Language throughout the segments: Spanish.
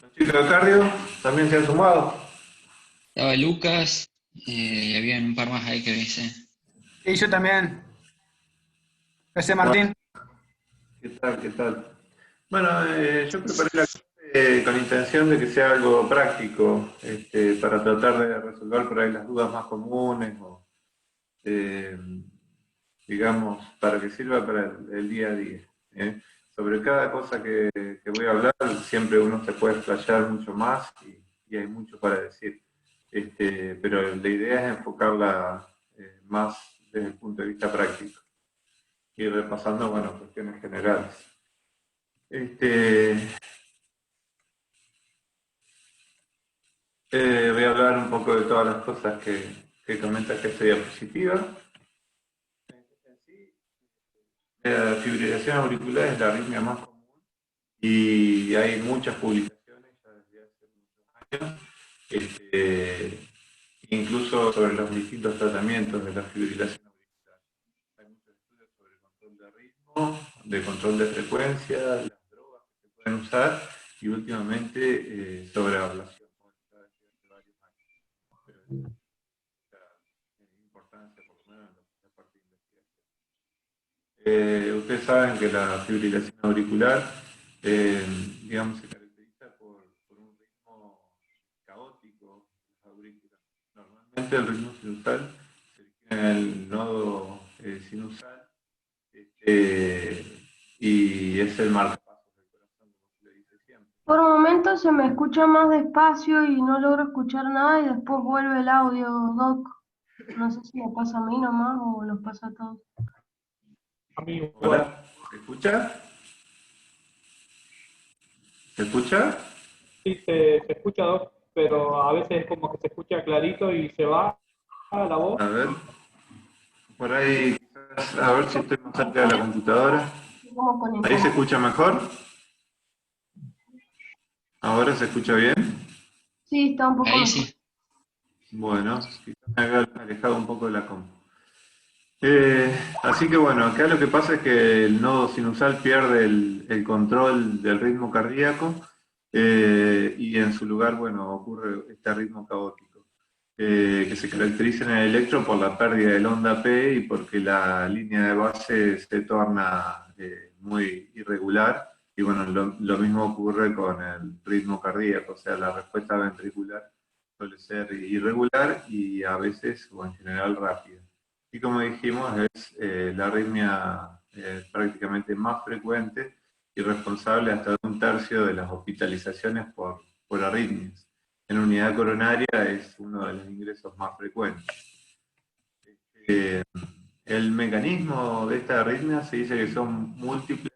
Los chicos de cardio también se han sumado. Estaba Lucas, y había un par más ahí que dice. Y yo también, José Bueno, Martín. ¿qué tal? ¿Qué tal? Bueno, yo preparé la clase con intención de que sea algo práctico, para tratar de resolver por ahí las dudas más comunes o, eh, digamos, para que sirva para el día a día. ¿eh? Sobre cada cosa que voy a hablar, siempre uno se puede explayar mucho más y hay mucho para decir. Pero la idea es enfocarla más desde el punto de vista práctico y repasando, bueno, cuestiones generales. Este, Voy a hablar un poco de todas las cosas que comenta esta diapositiva. La fibrilación auricular es la arritmia más común y hay muchas publicaciones ya desde hace muchos años, incluso sobre los distintos tratamientos de la fibrilación auricular. Hay muchos estudios sobre el control de ritmo, de control de frecuencia, las drogas que se pueden usar y últimamente sobre ablación. Importancia, por lo menos en la parte de investigación. Ustedes saben que la fibrilación auricular, eh, digamos, se caracteriza por un ritmo caótico de las aurículas. Normalmente el ritmo sinusal se origina en el nodo sinusal y es el marcapasos del corazón, como se le dice siempre. Por momentos se me escucha más despacio y no logro escuchar nada y después vuelve el audio, Doc. No sé si me pasa a mí nomás o los pasa a todos. A mí igual. Hola, ¿se escucha? ¿Se escucha? Sí, se escucha, Doc, pero a veces es como que se escucha clarito y se va la voz. A ver, por ahí, quizás, a ver si estoy más cerca de la computadora. Como con ¿Ahí se incomodación. escucha mejor? ¿Ahora se escucha bien? Sí, está un poco Ahí mejor. sí. Bueno, quizás me había alejado un poco de la compu. Así que bueno, acá lo que pasa es que el nodo sinusal pierde el control del ritmo cardíaco y en su lugar, bueno, ocurre este ritmo caótico, que se caracteriza en el electro por la pérdida del onda P y porque la línea de base se torna muy irregular. Y bueno, lo mismo ocurre con el ritmo cardíaco, o sea, la respuesta ventricular suele ser irregular y a veces, o en general, rápida. Y como dijimos, es la arritmia prácticamente más frecuente y responsable hasta de un tercio de las hospitalizaciones por arritmias. En unidad coronaria es uno de los ingresos más frecuentes. Eh, el mecanismo de esta arritmia se dice que son múltiples.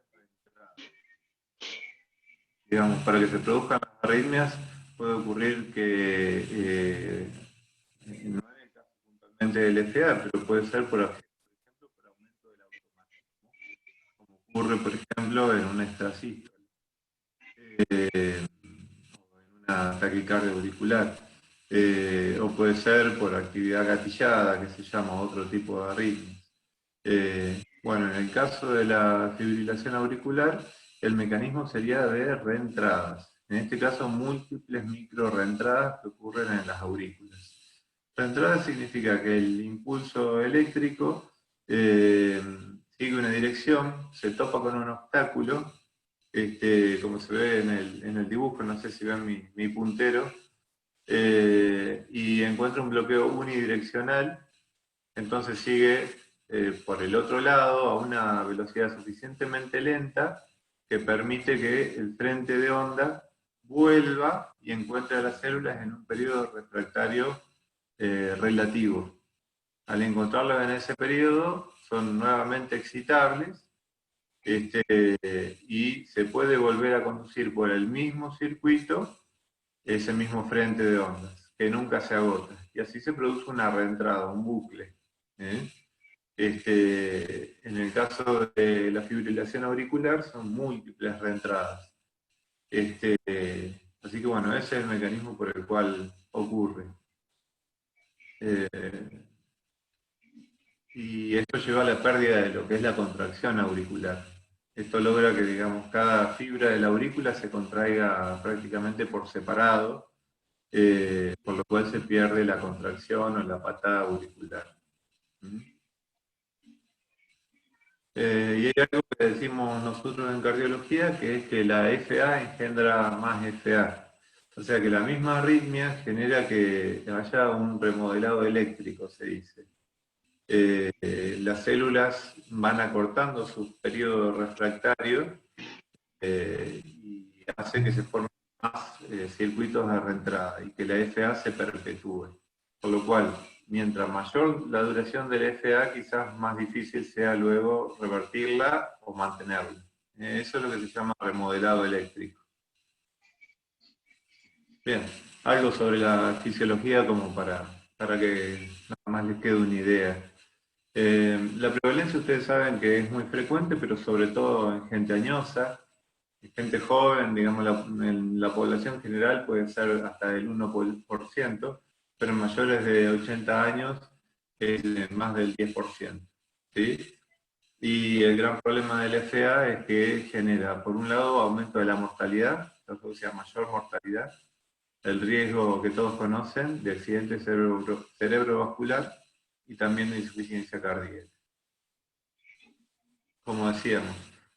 Digamos, para que se produzcan las arritmias puede ocurrir que no es el caso puntualmente del FA, pero puede ser por ejemplo, por aumento del automatismo, como ocurre, por ejemplo, en una extrasístole o en una taquicardia auricular. O puede ser por actividad gatillada, que se llama otro tipo de arritmias. Bueno, en el caso de la fibrilación auricular, el mecanismo sería de reentradas. En este caso, múltiples micro reentradas que ocurren en las aurículas. Reentrada significa que el impulso eléctrico eh, sigue una dirección, se topa con un obstáculo, como se ve en el dibujo, no sé si ven mi puntero, y encuentra un bloqueo unidireccional, entonces sigue por el otro lado a una velocidad suficientemente lenta que permite que el frente de onda vuelva y encuentre a las células en un periodo refractario relativo. Al encontrarlas en ese periodo son nuevamente excitables y se puede volver a conducir por el mismo circuito ese mismo frente de ondas, que nunca se agota. Y así se produce una reentrada, un bucle. ¿eh? En el caso de la fibrilación auricular son múltiples reentradas. Este, Así que bueno, ese es el mecanismo por el cual ocurre. Eh, y esto lleva a la pérdida de lo que es la contracción auricular. Esto logra que, digamos, cada fibra de la aurícula se contraiga prácticamente por separado, por lo cual se pierde la contracción o la patada auricular. ¿Mm? Y hay algo que decimos nosotros en cardiología, que es que la FA engendra más FA. O sea que la misma arritmia genera que haya un remodelado eléctrico, se dice. Las células van acortando su periodo refractario y hace que se formen más circuitos de reentrada y que la FA se perpetúe. Por lo cual, mientras mayor la duración de la FA, quizás más difícil sea luego revertirla o mantenerla. Eso es lo que se llama remodelado eléctrico. Bien, algo sobre la fisiología como para que nada más les quede una idea. La prevalencia ustedes saben que es muy frecuente, pero sobre todo en gente añosa, en gente joven, digamos, en la población general puede ser hasta el 1%, pero en mayores de 80 años es más del 10%. ¿Sí? Y el gran problema del FA es que genera, por un lado, aumento de la mortalidad, o sea, mayor mortalidad, el riesgo que todos conocen de accidente cerebrovascular y también de insuficiencia cardíaca. Como decíamos,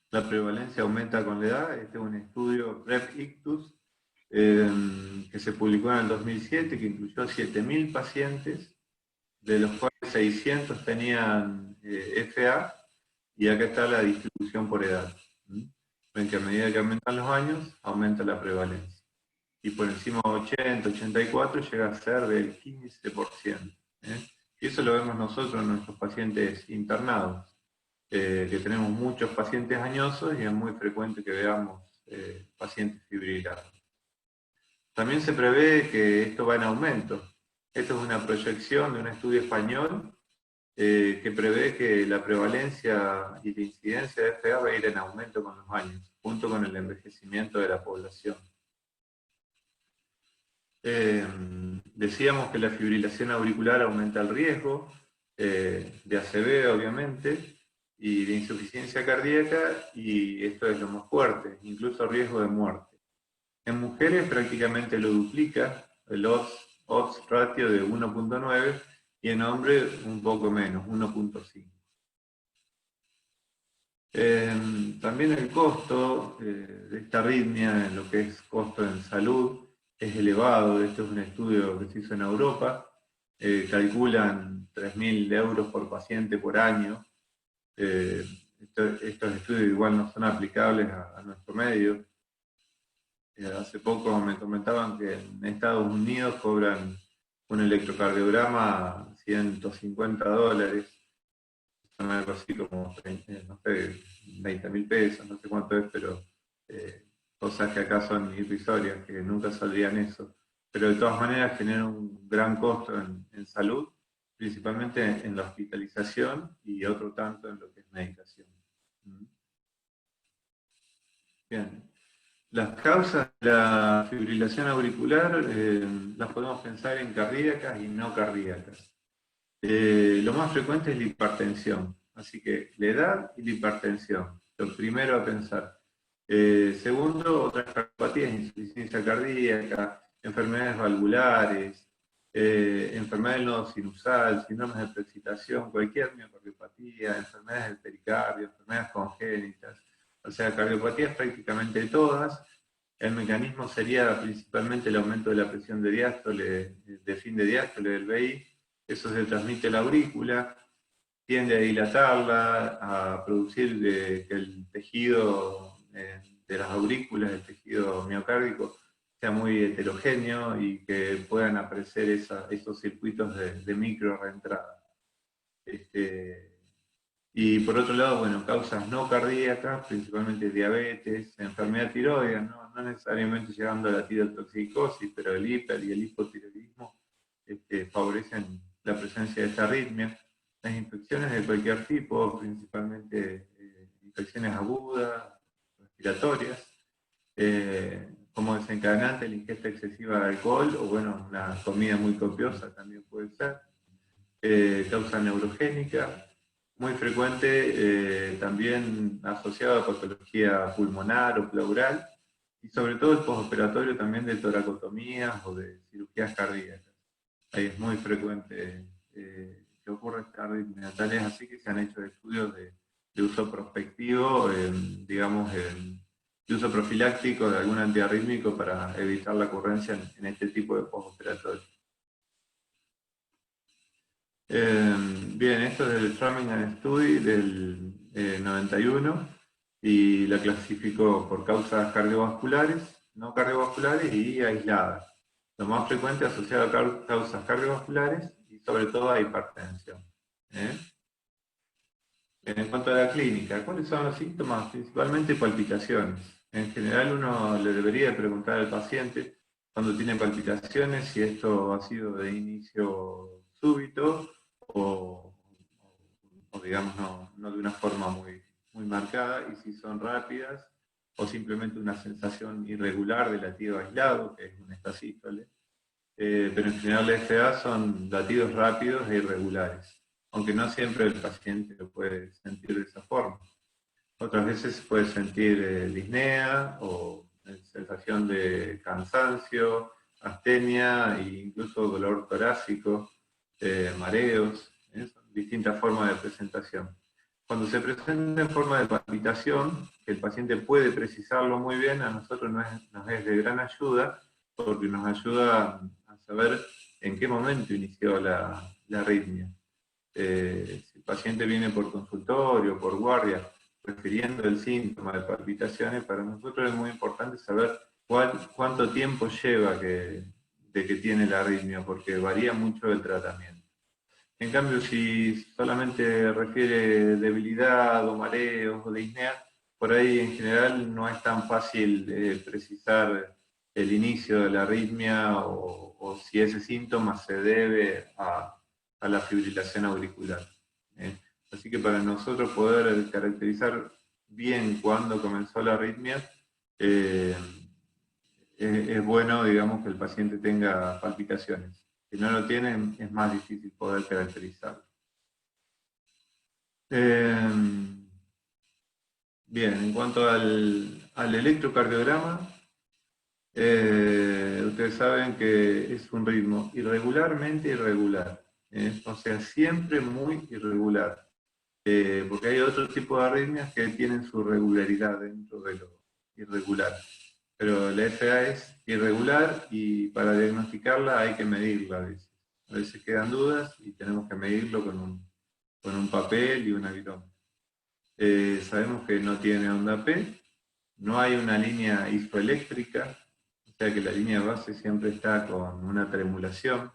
la prevalencia aumenta con la edad. Este es un estudio Rep-Ictus que se publicó en el 2007, que incluyó 7.000 pacientes, de los cuales 600 tenían FA, y acá está la distribución por edad. Ven que a medida que aumentan los años, aumenta la prevalencia. Y por encima de 80, 84 llega a ser del 15%. Y eso lo vemos nosotros en nuestros pacientes internados, que tenemos muchos pacientes añosos y es muy frecuente que veamos pacientes fibrilados. También se prevé que esto va en aumento. Esto es una proyección de un estudio español que prevé que la prevalencia y la incidencia de FA va a ir en aumento con los años, junto con el envejecimiento de la población. Decíamos que la fibrilación auricular aumenta el riesgo de ACV, obviamente, y de insuficiencia cardíaca, y esto es lo más fuerte, incluso riesgo de muerte. En mujeres prácticamente lo duplica, el odds ratio de 1.9, y en hombres un poco menos, 1.5. También el costo de esta arritmia, en lo que es costo en salud, es elevado. Esto es un estudio que se hizo en Europa. Calculan 3.000 euros por paciente por año. Estos estudios igual no son aplicables a nuestro medio. Hace poco me comentaban que en Estados Unidos cobran un electrocardiograma $150. Son algo así como, no sé, 20.000 pesos, no sé cuánto es, pero cosas que acá son irrisorias, que nunca saldrían eso. Pero de todas maneras generan un gran costo en salud, principalmente en la hospitalización y otro tanto en lo que es medicación. Bien. Las causas de la fibrilación auricular las podemos pensar en cardíacas y no cardíacas. Lo más frecuente es la hipertensión, así que la edad y la hipertensión, lo primero a pensar. Segundo, otras cardiopatías, insuficiencia cardíaca, enfermedades valvulares, enfermedades del nodo sinusal, síndromes de preexcitación, cualquier miocardiopatía, enfermedades del pericardio, enfermedades congénitas, o sea, cardiopatías prácticamente todas. El mecanismo sería principalmente el aumento de la presión de diástole, de fin de diástole del VI. Eso se transmite a la aurícula, tiende a dilatarla, a producir que el tejido de las aurículas, el tejido miocárdico, sea muy heterogéneo y que puedan aparecer esos circuitos de micro reentrada. Y por otro lado, bueno, causas no cardíacas, principalmente diabetes, enfermedad tiroidea, no necesariamente llegando a la tirotoxicosis, pero el hiper y el hipotiroidismo favorecen la presencia de esta arritmia. Las infecciones de cualquier tipo, principalmente infecciones agudas, respiratorias, como desencadenante la ingesta excesiva de alcohol, o bueno, una comida muy copiosa también puede ser, causa neurogénica, muy frecuente, también asociado a patología pulmonar o pleural, y sobre todo el postoperatorio también de toracotomías o de cirugías cardíacas. Ahí es muy frecuente que ocurre esta arritmia. Tal es así que se han hecho estudios de uso prospectivo, digamos, de uso profiláctico de algún antiarrítmico para evitar la ocurrencia en este tipo de postoperatorio. Bien, esto es del Framingham Study del 91 y la clasificó por causas cardiovasculares, no cardiovasculares y aisladas. Lo más frecuente asociado a causas cardiovasculares y sobre todo a hipertensión. ¿eh? En cuanto a la clínica, ¿cuáles son los síntomas? Principalmente palpitaciones. En general uno le debería preguntar al paciente cuando tiene palpitaciones si esto ha sido de inicio súbito o, digamos no de una forma muy marcada, y si son rápidas o simplemente una sensación irregular de latido aislado, que es un estasístole. Pero en general la FA son latidos rápidos e irregulares, aunque no siempre el paciente lo puede sentir de esa forma. Otras veces puede sentir disnea o sensación de cansancio, astenia e incluso dolor torácico, mareos, son distintas formas de presentación. Cuando se presenta en forma de palpitación, que el paciente puede precisarlo muy bien, a nosotros nos es de gran ayuda, porque nos ayuda a saber en qué momento inició la arritmia. Si el paciente viene por consultorio, por guardia, refiriendo el síntoma de palpitaciones, para nosotros es muy importante saber cuánto tiempo lleva de que tiene la arritmia, porque varía mucho el tratamiento. En cambio, si solamente refiere debilidad o mareos o disnea, por ahí en general no es tan fácil precisar el inicio de la arritmia o si ese síntoma se debe a la fibrilación auricular. Así que para nosotros poder caracterizar bien cuándo comenzó la arritmia, es bueno, digamos, que el paciente tenga palpitaciones. Si no lo tienen, es más difícil poder caracterizarlo. Bien, en cuanto al electrocardiograma, ustedes saben que es un ritmo irregularmente irregular, o sea, siempre muy irregular, porque hay otro tipo de arritmias que tienen su regularidad dentro de lo irregular, pero la FA es irregular y para diagnosticarla hay que medirla a veces. A veces quedan dudas y tenemos que medirlo con un papel y una viroma. Sabemos que no tiene onda P, no hay una línea isoeléctrica, o sea que la línea de base siempre está con una tremulación.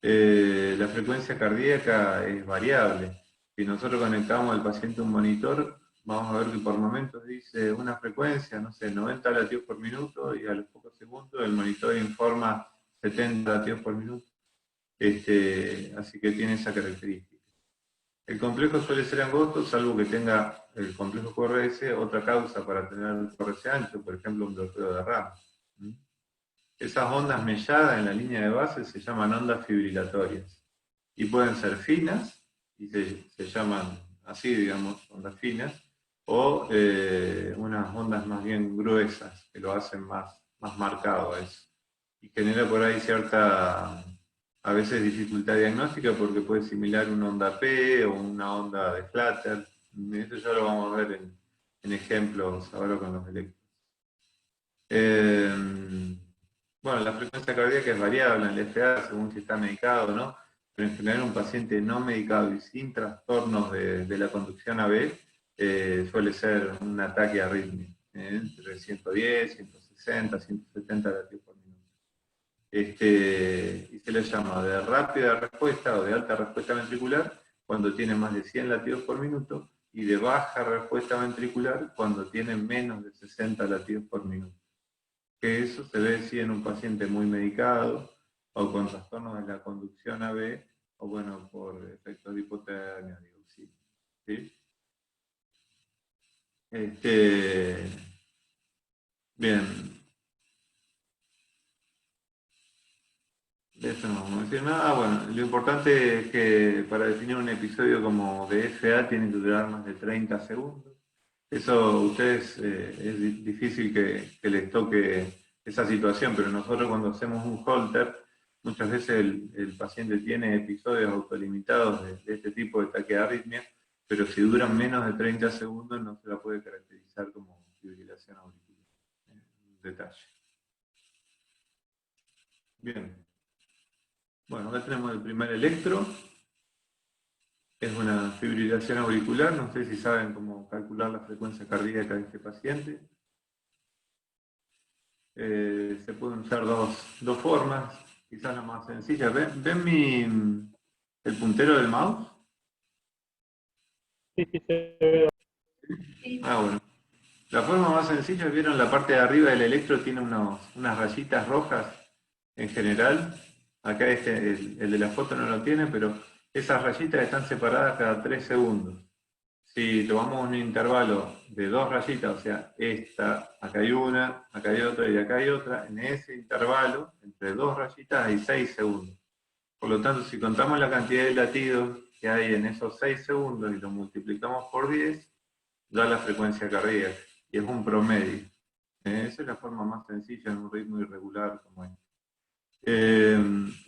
La frecuencia cardíaca es variable. Si nosotros conectamos al paciente a un monitor, vamos a ver que por momentos dice una frecuencia, no sé, 90 latidos por minuto, y a los pocos segundos el monitor informa 70 latidos por minuto. Así que tiene esa característica. El complejo suele ser angosto, salvo que tenga el complejo QRS otra causa para tener el QRS ancho, por ejemplo un bloqueo de RAM. Esas ondas melladas en la línea de base se llaman ondas fibrilatorias y pueden ser finas, y se llaman así, digamos, ondas finas, o unas ondas más bien gruesas, que lo hacen más marcado eso. Y genera por ahí cierta, a veces, dificultad diagnóstica porque puede similar una onda P o una onda de flutter. Eso ya lo vamos a ver en ejemplos ahora con los electros. Bueno, la frecuencia cardíaca es variable en el FA según si está medicado o no, pero en general un paciente no medicado y sin trastornos de la conducción AB suele ser un ataque arritmia, entre 110, 160, 170 latidos por minuto. Y se le llama de rápida respuesta o de alta respuesta ventricular cuando tiene más de 100 latidos por minuto, y de baja respuesta ventricular cuando tiene menos de 60 latidos por minuto. Que eso se ve sí en un paciente muy medicado o con trastornos de la conducción AB o bueno, por efectos de hipotermia, dioxina. ¿Sí? Bien. De eso no vamos a decir nada. Bueno, lo importante es que para definir un episodio como de FA tiene que durar más de 30 segundos. Eso a ustedes es difícil que les toque esa situación, pero nosotros cuando hacemos un holter, muchas veces el paciente tiene episodios autolimitados de este tipo de taquiarritmia, pero si duran menos de 30 segundos no se la puede caracterizar como fibrilación auricular. Un detalle. Bien. Bueno, acá tenemos el primer electro. Es una fibrilación auricular. No sé si saben cómo calcular la frecuencia cardíaca de este paciente. Se pueden usar dos formas, quizás la más sencilla. ¿Ven el puntero del mouse? Sí, sí, se ve. Ah, bueno. La forma más sencilla, vieron la parte de arriba del electro tiene unas rayitas rojas en general. Acá el de la foto no lo tiene, pero esas rayitas están separadas cada 3 segundos. Si tomamos un intervalo de 2 rayitas, o sea, esta, acá hay una, acá hay otra y acá hay otra, en ese intervalo, entre 2 rayitas hay 6 segundos. Por lo tanto, si contamos la cantidad de latidos que hay en esos 6 segundos y lo multiplicamos por 10, da la frecuencia cardíaca, y es un promedio. Esa es la forma más sencilla en un ritmo irregular como este.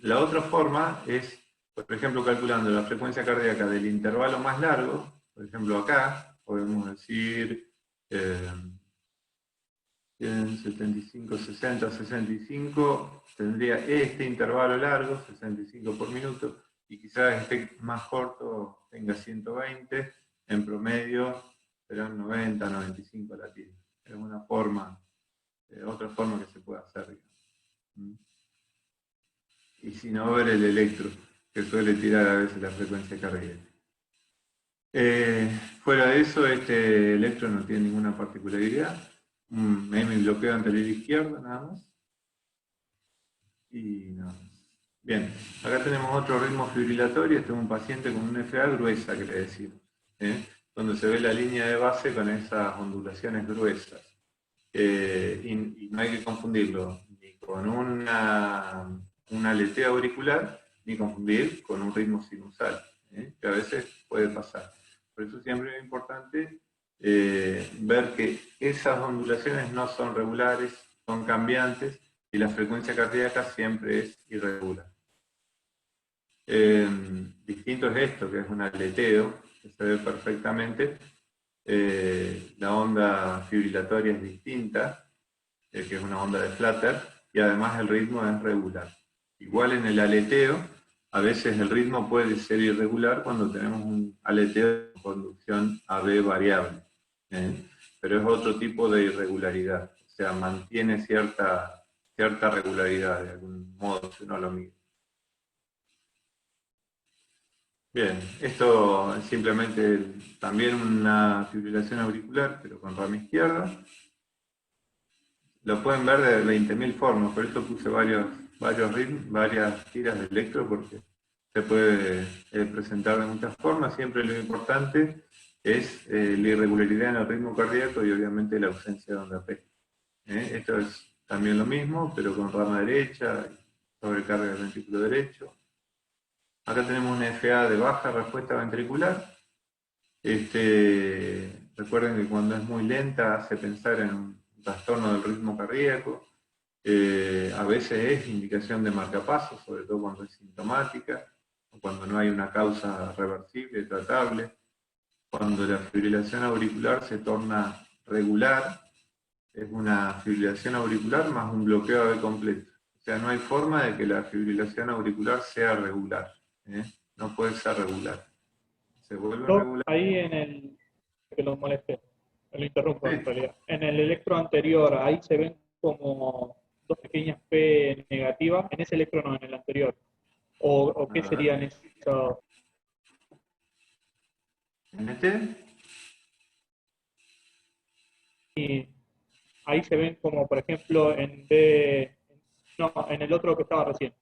La otra forma es, por ejemplo, calculando la frecuencia cardíaca del intervalo más largo, por ejemplo acá, podemos decir 100, 75, 60, 65, tendría este intervalo largo, 65 por minuto, y quizás este más corto tenga 120, en promedio serán 90, 95 latidos. Es una forma, otra forma que se puede hacer. Y si no, ver el electro, que suele tirar a veces la frecuencia cardíaca. Fuera de eso, este electro no tiene ninguna particularidad. Un bloqueo anterior izquierdo, nada más. Y nada más. Bien, acá tenemos otro ritmo fibrilatorio. Este es un paciente con una FA gruesa, que le decimos. Donde se ve la línea de base con esas ondulaciones gruesas. Y no hay que confundirlo ni con un aleteo auricular, ni confundir con un ritmo sinusal, que a veces puede pasar. Por eso siempre es importante ver que esas ondulaciones no son regulares, son cambiantes, y la frecuencia cardíaca siempre es irregular. Distinto es esto, que es un aleteo, que se ve perfectamente. La onda fibrilatoria es distinta, que es una onda de flutter, y además el ritmo es regular. Igual en el aleteo, a veces el ritmo puede ser irregular cuando tenemos un aleteo de conducción AB variable, pero es otro tipo de irregularidad, o sea, mantiene cierta regularidad de algún modo, si uno lo mide. Bien, esto es simplemente también una fibrilación auricular, pero con rama izquierda. Lo pueden ver de 20.000 formas, por eso puse varias tiras de electro, porque se puede presentar de muchas formas. Siempre lo importante es la irregularidad en el ritmo cardíaco y obviamente la ausencia de onda P. Esto es también lo mismo, pero con rama derecha, sobrecarga del ventrículo derecho. Acá tenemos una FA de baja respuesta ventricular. Recuerden que cuando es muy lenta hace pensar en un trastorno del ritmo cardíaco. A veces es indicación de marcapasos, sobre todo cuando es sintomática, o cuando no hay una causa reversible, tratable. Cuando la fibrilación auricular se torna regular, es una fibrilación auricular más un bloqueo AB completo. O sea, no hay forma de que la fibrilación auricular sea regular. No puede ser regular. Se vuelve regular. Ahí en el que lo moleste, lo interrumpo Sí. en realidad. En el electro anterior, ahí se ven como dos pequeñas P negativas, en ese electro no, en el anterior. ¿O qué serían esos? ¿En este? Y ahí se ven como, por ejemplo, en B, no, en el otro que estaba recién,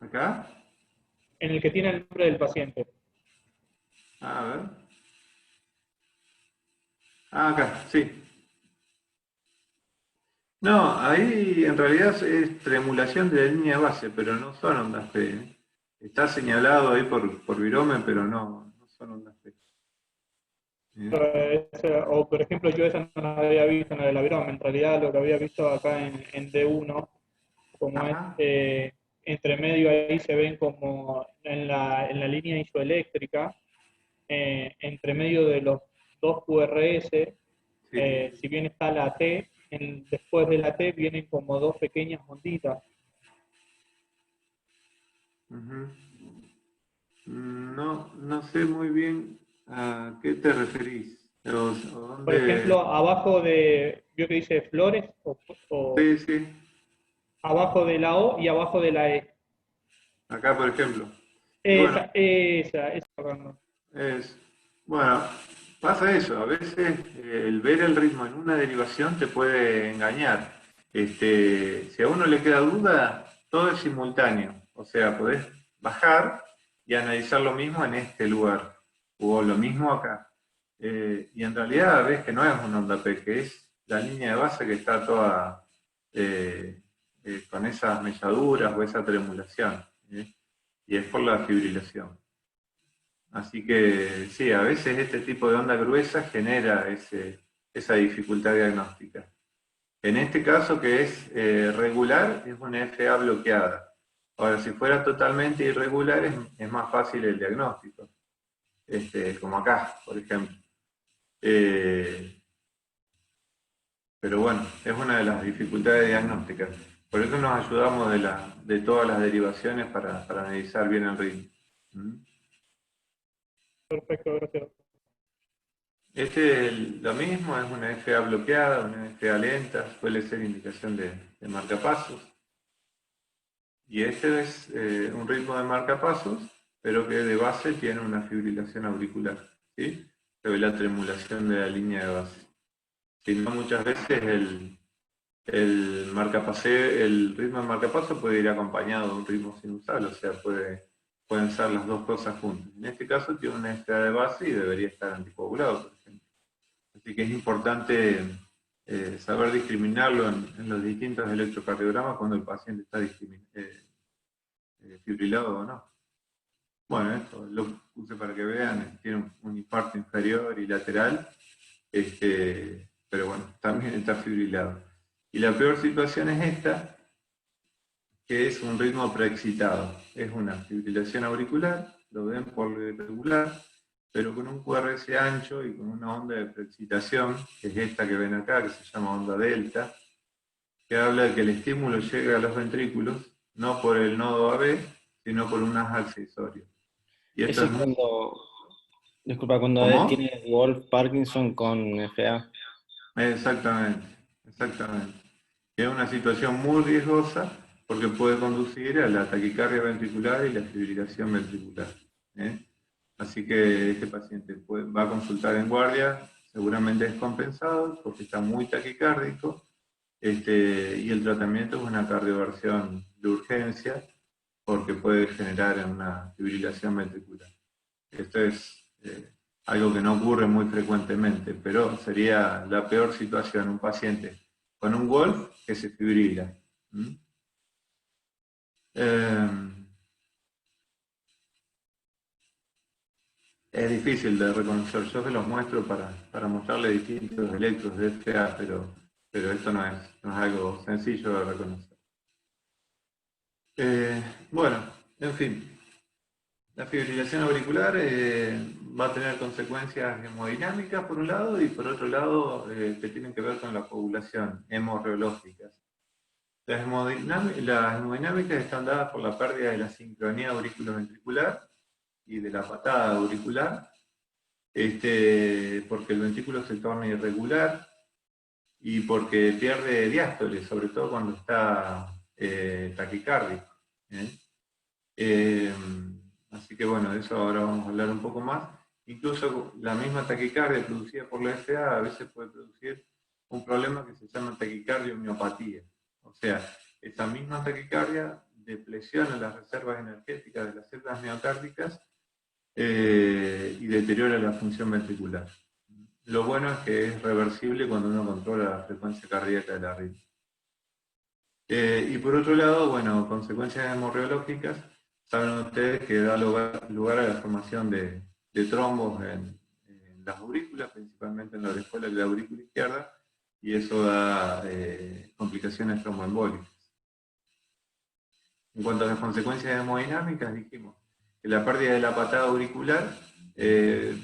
¿Acá? en el que tiene el nombre del paciente. A ver. Acá, sí. No, ahí en realidad es tremulación de la línea de base, pero no son ondas P. ¿Eh? Está señalado ahí por virome, pero no son ondas P. ¿Eh? O por ejemplo, yo esa no la había visto en la de la Virome, en realidad lo que había visto acá en D1, como es Ajá. entre medio ahí se ven como en la línea isoeléctrica, entre medio de los dos QRS, Sí. si bien está la T, después de la T vienen como dos pequeñas onditas. Ujú. No sé muy bien a qué te referís. O Por dónde. ejemplo, abajo de, vio que dice flores, o Sí, sí. abajo de la O y abajo de la E. Acá, por ejemplo. Y bueno, Esa, es. Bueno, pasa eso. A veces el ver el ritmo en una derivación te puede engañar. Si a uno le queda duda, todo es simultáneo. O sea, podés bajar y analizar lo mismo en este lugar. O lo mismo acá. Y en realidad ves que no es una onda P, que es la línea de base que está toda eh, con esas melladuras o esa tremulación. ¿Eh? Y es por la fibrilación. Así que sí, a veces este tipo de onda gruesa genera esa dificultad diagnóstica. En este caso, que es regular, es una FA bloqueada. Ahora, si fuera totalmente irregular, es más fácil el diagnóstico, como acá, por ejemplo. Eh, pero bueno, es una de las dificultades diagnósticas. Por eso nos ayudamos de todas las derivaciones para analizar bien el ritmo. ¿Mm? perfecto, gracias. Lo mismo, es una FA bloqueada, una FA lenta, suele ser indicación de marcapasos. Y este es un ritmo de marcapasos, pero que de base tiene una fibrilación auricular. ¿Sí? Se ve la tremulación de la línea de base. Si no, muchas veces el ritmo de marcapaso puede ir acompañado de un ritmo sinusal, o sea, pueden ser las dos cosas juntas. En este caso tiene una FA de base y debería estar anticoagulado, por ejemplo. Así que es importante saber discriminarlo en los distintos electrocardiogramas cuando el paciente está fibrilado o no. Bueno, esto lo puse para que vean, tiene un infarto inferior y lateral, pero bueno, también está fibrilado. Y la peor situación es esta, que es un ritmo preexcitado. Es una fibrilación auricular, lo ven por lo irregular, pero con un QRS ancho y con una onda de preexcitación, que es esta que ven acá, que se llama onda delta, que habla de que el estímulo llega a los ventrículos, no por el nodo AB, sino por un haz accesorio. Y esto Eso es es muy... cuando, disculpa, cuando él ¿Cómo? tiene Wolf Parkinson con FA. Exactamente, exactamente. Es una situación muy riesgosa porque puede conducir a la taquicardia ventricular y la fibrilación ventricular. ¿Eh? Así que este paciente va a consultar en guardia, seguramente descompensado porque está muy taquicárdico, y el tratamiento es una cardioversión de urgencia porque puede generar una fibrilación ventricular. Esto es algo que no ocurre muy frecuentemente, pero sería la peor situación, un paciente con un Wolf que se fibrila. ¿Mm? Eh, es difícil de reconocer, yo se los muestro para mostrarle distintos electros de FA, pero esto no es algo sencillo de reconocer. Bueno, en fin, la fibrilación auricular va a tener consecuencias hemodinámicas por un lado y por otro lado que tienen que ver con la coagulación, hemorreológicas. Las hemodinámicas están dadas por la pérdida de la sincronía auriculoventricular y de la patada auricular, porque el ventrículo se torna irregular y porque pierde diástole, sobre todo cuando está taquicárdico. ¿Eh? Eh, Así que bueno, de eso ahora vamos a hablar un poco más. Incluso la misma taquicardia producida por la FA a veces puede producir un problema que se llama taquicardia-homeopatía. O sea, esa misma taquicardia depresiona las reservas energéticas de las células miocárdicas y deteriora la función ventricular. Lo bueno es que es reversible cuando uno controla la frecuencia cardíaca de la arritmia. Y por otro lado, bueno, consecuencias hemorreológicas, saben ustedes que da lugar a la formación de trombos en las aurículas, principalmente en la orejuela de la aurícula izquierda, y eso da complicaciones tromboembólicas. En cuanto a las consecuencias hemodinámicas, dijimos que la pérdida de la patada auricular,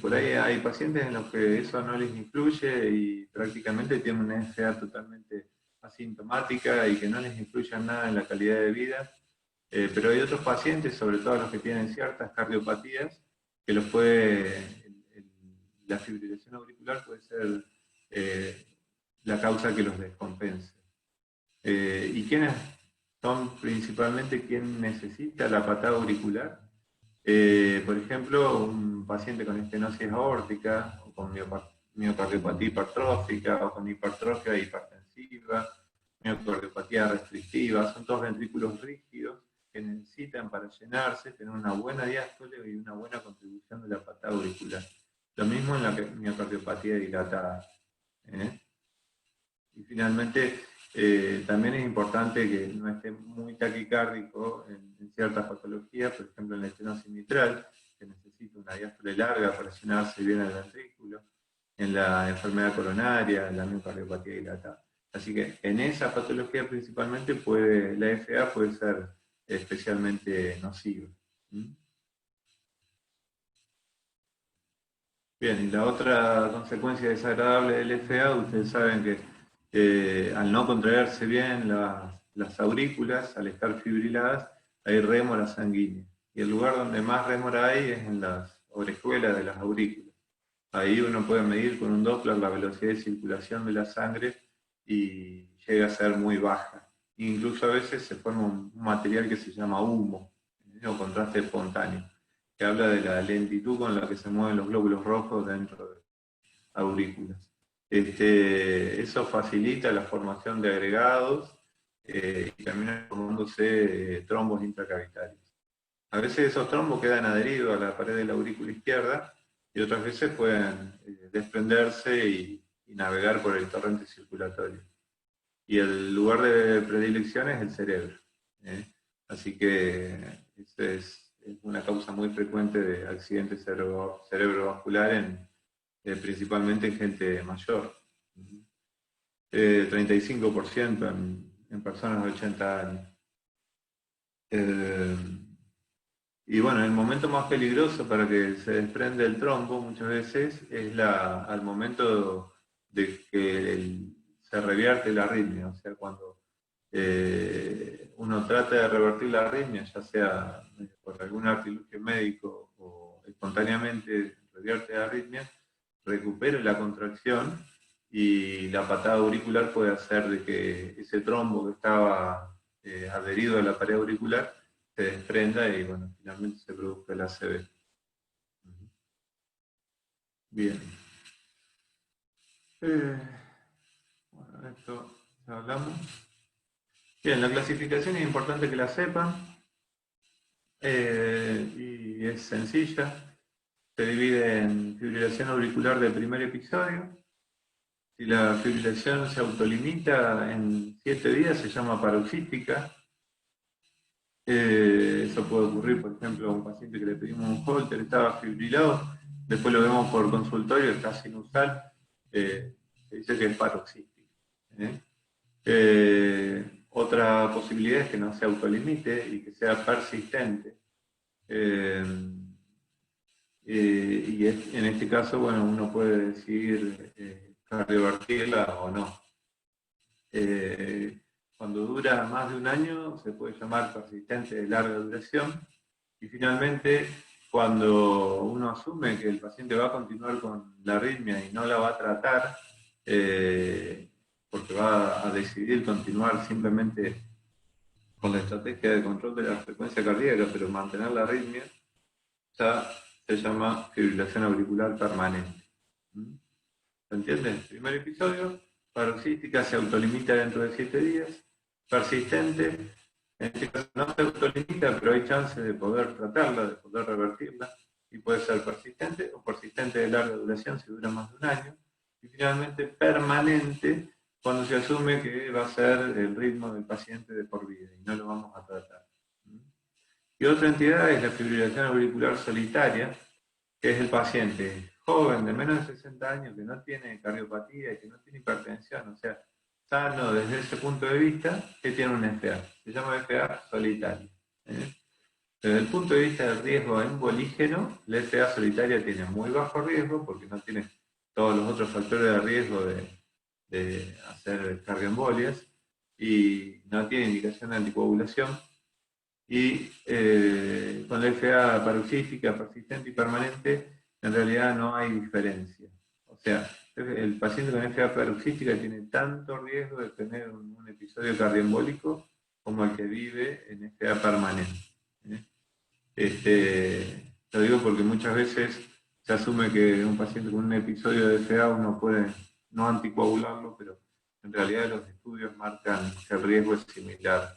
por ahí hay pacientes en los que eso no les influye y prácticamente tienen una FA totalmente asintomática y que no les influye en nada en la calidad de vida, pero hay otros pacientes, sobre todo los que tienen ciertas cardiopatías, que los la fibrilación auricular puede ser la causa que los descompense. ¿Y quiénes son principalmente quien necesita la patada auricular? Por ejemplo, un paciente con estenosis aórtica, o con miocardiopatía hipertrófica, o con hipertrofia hipertensiva, miocardiopatía restrictiva, son todos ventrículos rígidos que necesitan para llenarse tener una buena diástole y una buena contribución de la patada auricular. Lo mismo en la miocardiopatía dilatada. Y finalmente, también es importante que no esté muy taquicárdico en ciertas patologías, por ejemplo en la estenosis mitral, que necesita una diástole larga para llenarse bien el ventrículo, en la enfermedad coronaria, en la miocardiopatía dilatada. Así que en esa patología principalmente la FA puede ser especialmente nociva. Bien, y la otra consecuencia desagradable del FA, ustedes saben que al no contraerse bien las aurículas, al estar fibriladas, hay rémora sanguínea. Y el lugar donde más rémora hay es en las orejuelas de las aurículas. Ahí uno puede medir con un Doppler la velocidad de circulación de la sangre y llega a ser muy baja. Incluso a veces se forma un material que se llama humo, o contraste espontáneo, que habla de la lentitud con la que se mueven los glóbulos rojos dentro de aurículas. Eso facilita la formación de agregados y terminan formándose trombos intracavitarios. A veces esos trombos quedan adheridos a la pared de la aurícula izquierda y otras veces pueden desprenderse y navegar por el torrente circulatorio. Y el lugar de predilección es el cerebro. Así que esa es una causa muy frecuente de accidentes cerebrovasculares, principalmente en gente mayor. 35% en personas de 80 años. Y bueno, el momento más peligroso para que se desprende el trombo muchas veces es al momento de que se revierte la arritmia, o sea, cuando uno trata de revertir la arritmia, ya sea por algún artilugio médico o espontáneamente revierte la arritmia, recupera la contracción y la patada auricular puede hacer de que ese trombo que estaba adherido a la pared auricular se desprenda y bueno, finalmente se produzca el ACV. Bien. Bueno, esto ya hablamos. Bien, la clasificación es importante que la sepan y es sencilla. Se divide en fibrilación auricular de primer episodio. Si la fibrilación se autolimita en 7 días se llama paroxística. Eso puede ocurrir, por ejemplo, a un paciente que le pedimos un Holter, estaba fibrilado, después lo vemos por consultorio, está sinusal, se dice que es paroxística. Otra posibilidad es que no se autolimite y que sea persistente. Y en este caso, bueno, uno puede decidir cardiovertirla o no. Cuando dura más de un año se puede llamar persistente de larga duración. Y finalmente, cuando uno asume que el paciente va a continuar con la arritmia y no la va a tratar, porque va a decidir continuar simplemente con la estrategia de control de la frecuencia cardíaca, pero mantener la arritmia, ya se llama fibrilación auricular permanente. ¿Se entiende? El primer episodio, paroxística, se autolimita dentro de 7 días, persistente, en este caso no se autolimita, pero hay chance de poder tratarla, de poder revertirla, y puede ser persistente o persistente de larga duración si dura más de un año, y finalmente permanente cuando se asume que va a ser el ritmo del paciente de por vida y no lo vamos a tratar. Y otra entidad es la fibrilación auricular solitaria, que es el paciente joven de menos de 60 años que no tiene cardiopatía y que no tiene hipertensión, o sea, sano desde ese punto de vista, que tiene un FA. Se llama FA solitario. Desde el punto de vista del riesgo embolígeno, la FA solitaria tiene muy bajo riesgo porque no tiene todos los otros factores de riesgo de hacer cardioembolias y no tiene indicación de anticoagulación. Y con la FA paroxística, persistente y permanente, en realidad no hay diferencia. O sea, el paciente con FA paroxística tiene tanto riesgo de tener un episodio cardioembólico como el que vive en FA permanente. Lo digo porque muchas veces se asume que un paciente con un episodio de FA uno puede no anticoagularlo, pero en realidad los estudios marcan que el riesgo es similar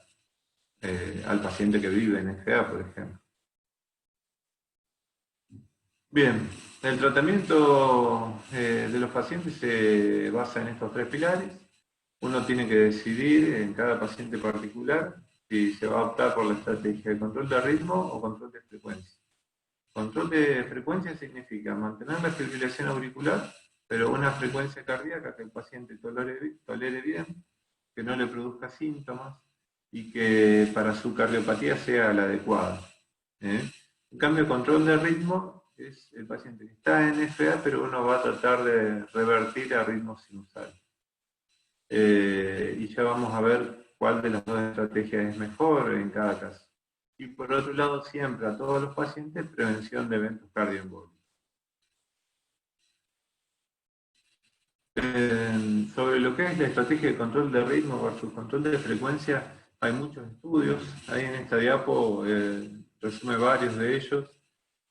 al paciente que vive en FA, por ejemplo. Bien, el tratamiento de los pacientes se basa en estos tres pilares. Uno tiene que decidir en cada paciente particular si se va a optar por la estrategia de control de ritmo o control de frecuencia. Control de frecuencia significa mantener la fibrilación auricular, pero una frecuencia cardíaca que el paciente tolere bien, que no le produzca síntomas y que para su cardiopatía sea la adecuada. En cambio, control de ritmo es el paciente que está en FA, pero uno va a tratar de revertir a ritmo sinusal. Y ya vamos a ver cuál de las dos estrategias es mejor en cada caso. Y por otro lado, siempre a todos los pacientes, prevención de eventos cardioembólicos. Sobre lo que es la estrategia de control de ritmo versus control de frecuencia, hay muchos estudios. Ahí en esta diapo resume varios de ellos.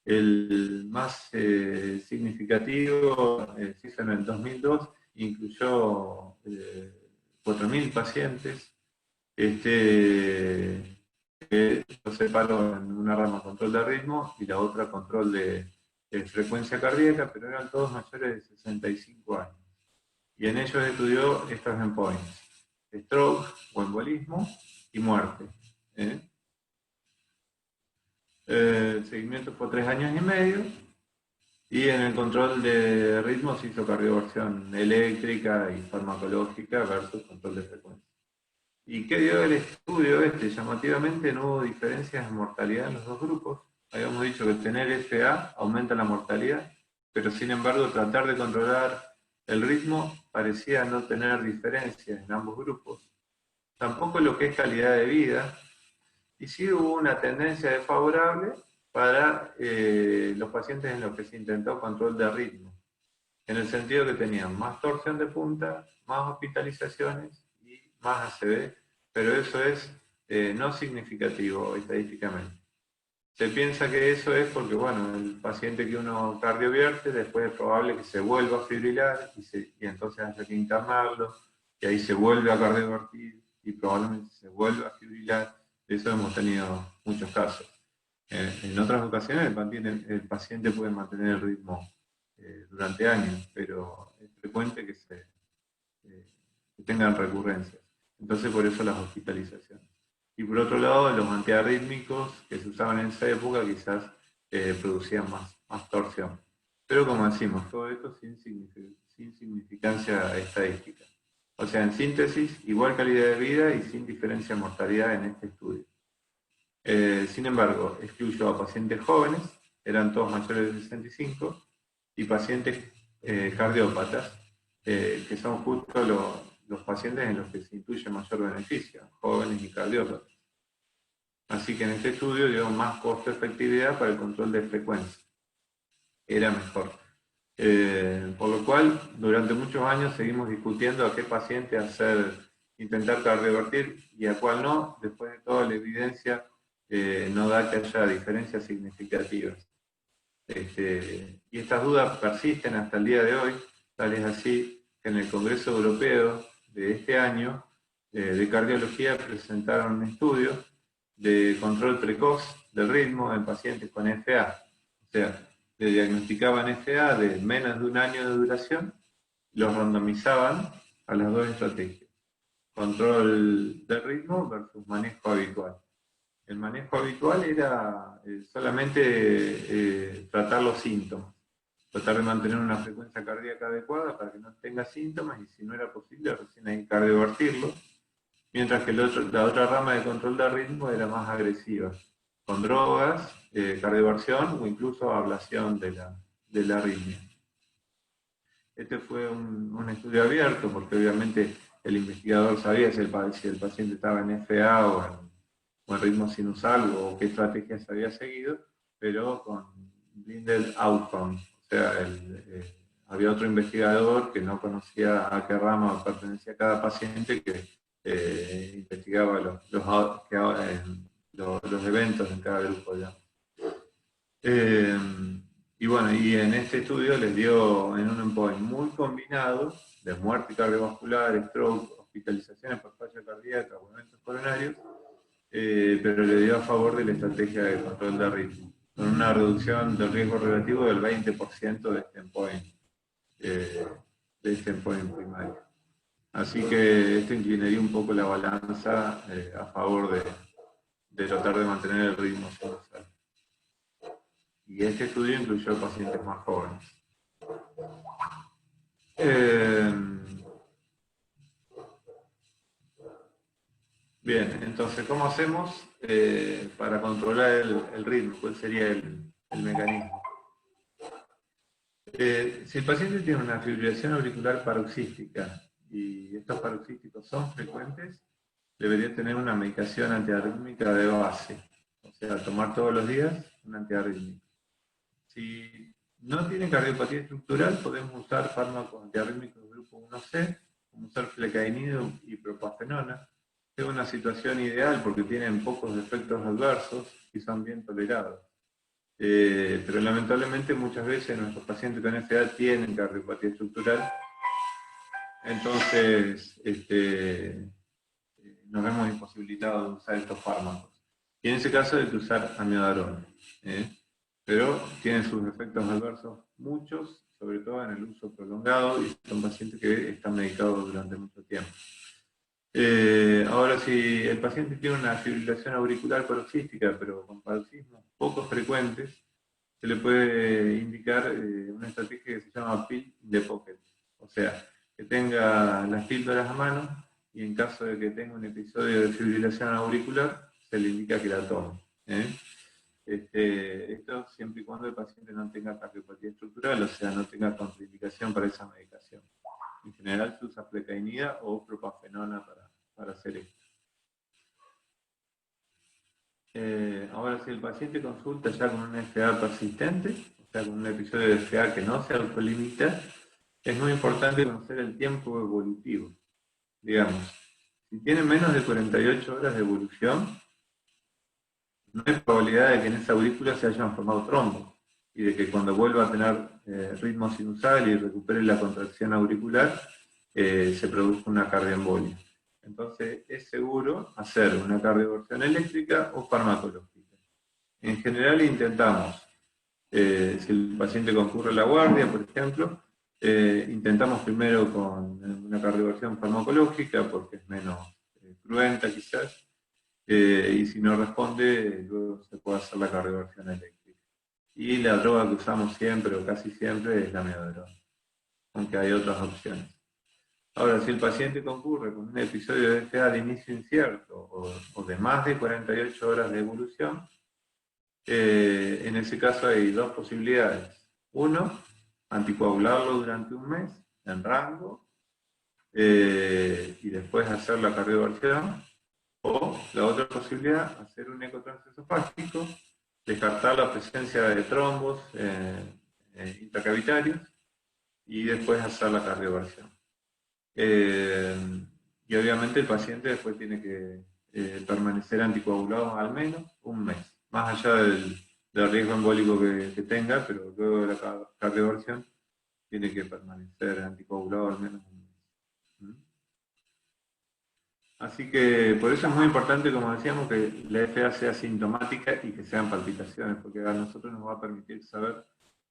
El más significativo se hizo en el 2002, incluyó 4.000 pacientes. Lo separó en una rama control de ritmo y la otra control de frecuencia cardíaca, pero eran todos mayores de 65 años. Y en ellos estudió estos endpoints: stroke o embolismo y muerte. El seguimiento fue 3 años y medio, y en el control de ritmo se hizo cardioversión eléctrica y farmacológica versus control de frecuencia. ¿Y qué dio el estudio este? Llamativamente no hubo diferencias en mortalidad en los dos grupos. Habíamos dicho que tener FA aumenta la mortalidad, pero sin embargo tratar de controlar el ritmo parecía no tener diferencias en ambos grupos. Tampoco lo que es calidad de vida. Y sí hubo una tendencia desfavorable para los pacientes en los que se intentó control de ritmo, en el sentido que tenían más torsión de punta, más hospitalizaciones y más ACV, pero eso es no significativo estadísticamente. Se piensa que eso es porque, bueno, el paciente que uno cardiovierte, después es probable que se vuelva a fibrilar y entonces haya que internarlo, y ahí se vuelve a cardiovertir y probablemente se vuelva a fibrilar. De eso hemos tenido muchos casos. En otras ocasiones el paciente puede mantener el ritmo durante años, pero es frecuente que tengan recurrencias. Entonces por eso las hospitalizaciones. Y por otro lado, los antiarrítmicos que se usaban en esa época quizás producían más torsión. Pero como decimos, todo esto sin significancia estadística. O sea, en síntesis, igual calidad de vida y sin diferencia en mortalidad en este estudio. Sin embargo, excluyó a pacientes jóvenes, eran todos mayores de 65, y pacientes cardiópatas, que son justo los pacientes en los que se intuye mayor beneficio, jóvenes y cardiópatas. Así que en este estudio dio más costo-efectividad para el control de frecuencia. Era mejor. Por lo cual, durante muchos años seguimos discutiendo a qué paciente intentar cardiovertir y a cuál no. Después de todo, la evidencia no da que haya diferencias significativas. Y estas dudas persisten hasta el día de hoy, tal es así que en el Congreso Europeo de este año de cardiología presentaron un estudio de control precoz del ritmo en pacientes con FA. O sea, le diagnosticaban FA de menos de un año de duración, los randomizaban a las dos estrategias. Control de ritmo versus manejo habitual. El manejo habitual era solamente tratar los síntomas, tratar de mantener una frecuencia cardíaca adecuada para que no tenga síntomas, y si no era posible, recién hay que cardiovertirlo, mientras que la otra rama de control de ritmo era más agresiva, con drogas, cardioversión o incluso ablación de la arritmia. Este fue un estudio abierto, porque obviamente el investigador sabía si el paciente estaba en FA o en ritmo sinusal, o qué estrategia se había seguido, pero con blinded outcomes. O sea, había otro investigador que no conocía a qué rama pertenecía cada paciente, que investigaba los eventos en cada grupo ya. Y bueno, y en este estudio les dio en un endpoint muy combinado de muerte cardiovascular, stroke, hospitalizaciones por falla cardíaca o eventos coronarios, pero le dio a favor de la estrategia de control de ritmo, con una reducción del riesgo relativo del 20% de este endpoint primario. Así que esto inclinaría un poco la balanza a favor de tratar de mantener el ritmo sinusal. Y este estudio incluyó pacientes más jóvenes. Bien, entonces, ¿cómo hacemos para controlar el ritmo? ¿Cuál sería el mecanismo? Si el paciente tiene una fibrilación auricular paroxística y estos paroxísticos son frecuentes, debería tener una medicación antiarrítmica de base, o sea, tomar todos los días un antiarrítmico. Si no tiene cardiopatía estructural, podemos usar fármacos antiarrítmicos del grupo 1C, como usar flecainida y propafenona. Es una situación ideal porque tienen pocos efectos adversos y son bien tolerados. Pero lamentablemente muchas veces nuestros pacientes con FA tienen cardiopatía estructural, entonces nos vemos imposibilitados de usar estos fármacos. Y en ese caso hay que usar amiodarona, pero tienen sus efectos adversos muchos, sobre todo en el uso prolongado, y son pacientes que están medicados durante mucho tiempo. Ahora, si el paciente tiene una fibrilación auricular paroxística, pero con paroxismos poco frecuentes, se le puede indicar una estrategia que se llama pill in the pocket. O sea, que tenga las píldoras a mano, y en caso de que tenga un episodio de fibrilación auricular, se le indica que la tome. Esto siempre y cuando el paciente no tenga cardiopatía estructural, o sea, no tenga contraindicación para esa medicación. En general se usa flecainida o propafenona para hacer esto. Ahora, si el paciente consulta ya con un FA persistente, o sea, con un episodio de FA que no se autolimita, es muy importante conocer el tiempo evolutivo. Digamos, si tiene menos de 48 horas de evolución, no hay probabilidad de que en esa aurícula se hayan formado trombos, y de que cuando vuelva a tener ritmo sinusal y recupere la contracción auricular, se produzca una cardioembolia. Entonces es seguro hacer una cardioversión eléctrica o farmacológica. En general intentamos, si el paciente concurre a la guardia, por ejemplo, intentamos primero con una cardioversión farmacológica porque es menos cruenta quizás, y si no responde, luego se puede hacer la cardioversión eléctrica. Y la droga que usamos siempre o casi siempre es la amiodarona, aunque hay otras opciones. Ahora, si el paciente concurre con un episodio de FA de inicio incierto o de más de 48 horas de evolución, en ese caso hay dos posibilidades. Uno, anticoagularlo durante un mes en rango y después hacer la cardioversión. O la otra posibilidad, hacer un ecotransesofágico, descartar la presencia de trombos intracavitarios y después hacer la cardioversión. Y obviamente el paciente después tiene que permanecer anticoagulado al menos un mes, más allá del riesgo embólico que tenga, pero luego de la cardioversión tiene que permanecer anticoagulado al menos un mes. Así que por eso es muy importante, como decíamos, que la FA sea sintomática y que sean palpitaciones, porque a nosotros nos va a permitir saber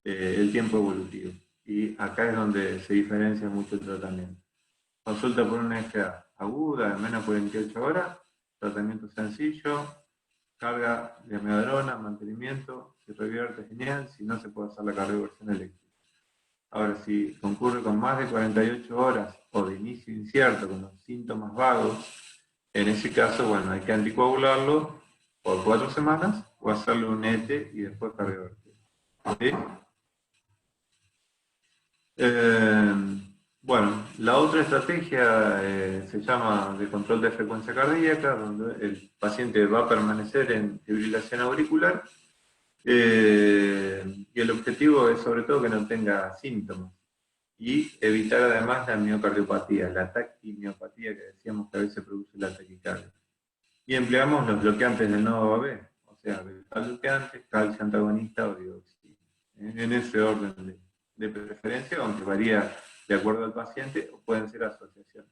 el tiempo evolutivo. Y acá es donde se diferencia mucho el tratamiento. consulta por una FA aguda de menos de 48 horas, tratamiento sencillo, carga de amiodarona, mantenimiento, si revierte genial, si no se puede hacer la cardioversión eléctrica. Ahora, si concurre con más de 48 horas o de inicio incierto, con los síntomas vagos, en ese caso, bueno, hay que anticoagularlo por 4 semanas o hacerle un ETE y después cardiovertir. ¿Sí? Bueno, la otra estrategia se llama de control de frecuencia cardíaca, donde el paciente va a permanecer en fibrilación auricular y el objetivo es sobre todo que no tenga síntomas y evitar además la miocardiopatía, la taquimiopatía que decíamos que a veces produce la taquicardia. Y empleamos los bloqueantes del nodo AB, o sea, beta-bloqueantes, calcio antagonista o dioxina, en ese orden de preferencia, aunque varía de acuerdo al paciente, o pueden ser asociaciones.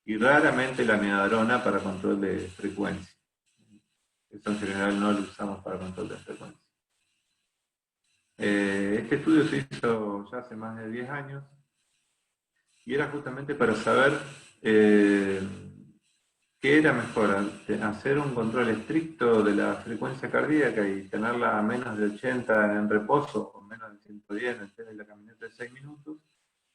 Y raramente la amiodarona para control de frecuencia. Eso en general no lo usamos para control de frecuencia. Este estudio se hizo ya hace más de 10 años y era justamente para saber qué era mejor, hacer un control estricto de la frecuencia cardíaca y tenerla a menos de 80 en reposo o menos de 110 en el test de la caminata de 6 minutos,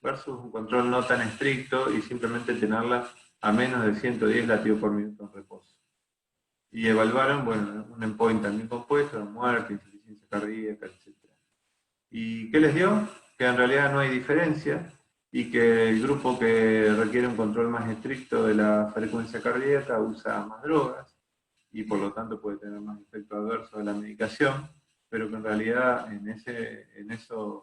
versus un control no tan estricto y simplemente tenerla a menos de 110 latidos por minuto en reposo. Y evaluaron, bueno, un endpoint también compuesto, de muerte, insuficiencia cardíaca, etc. ¿Y qué les dio? Que en realidad no hay diferencia y que el grupo que requiere un control más estricto de la frecuencia cardíaca usa más drogas y por lo tanto puede tener más efecto adverso de la medicación, pero que en realidad en esos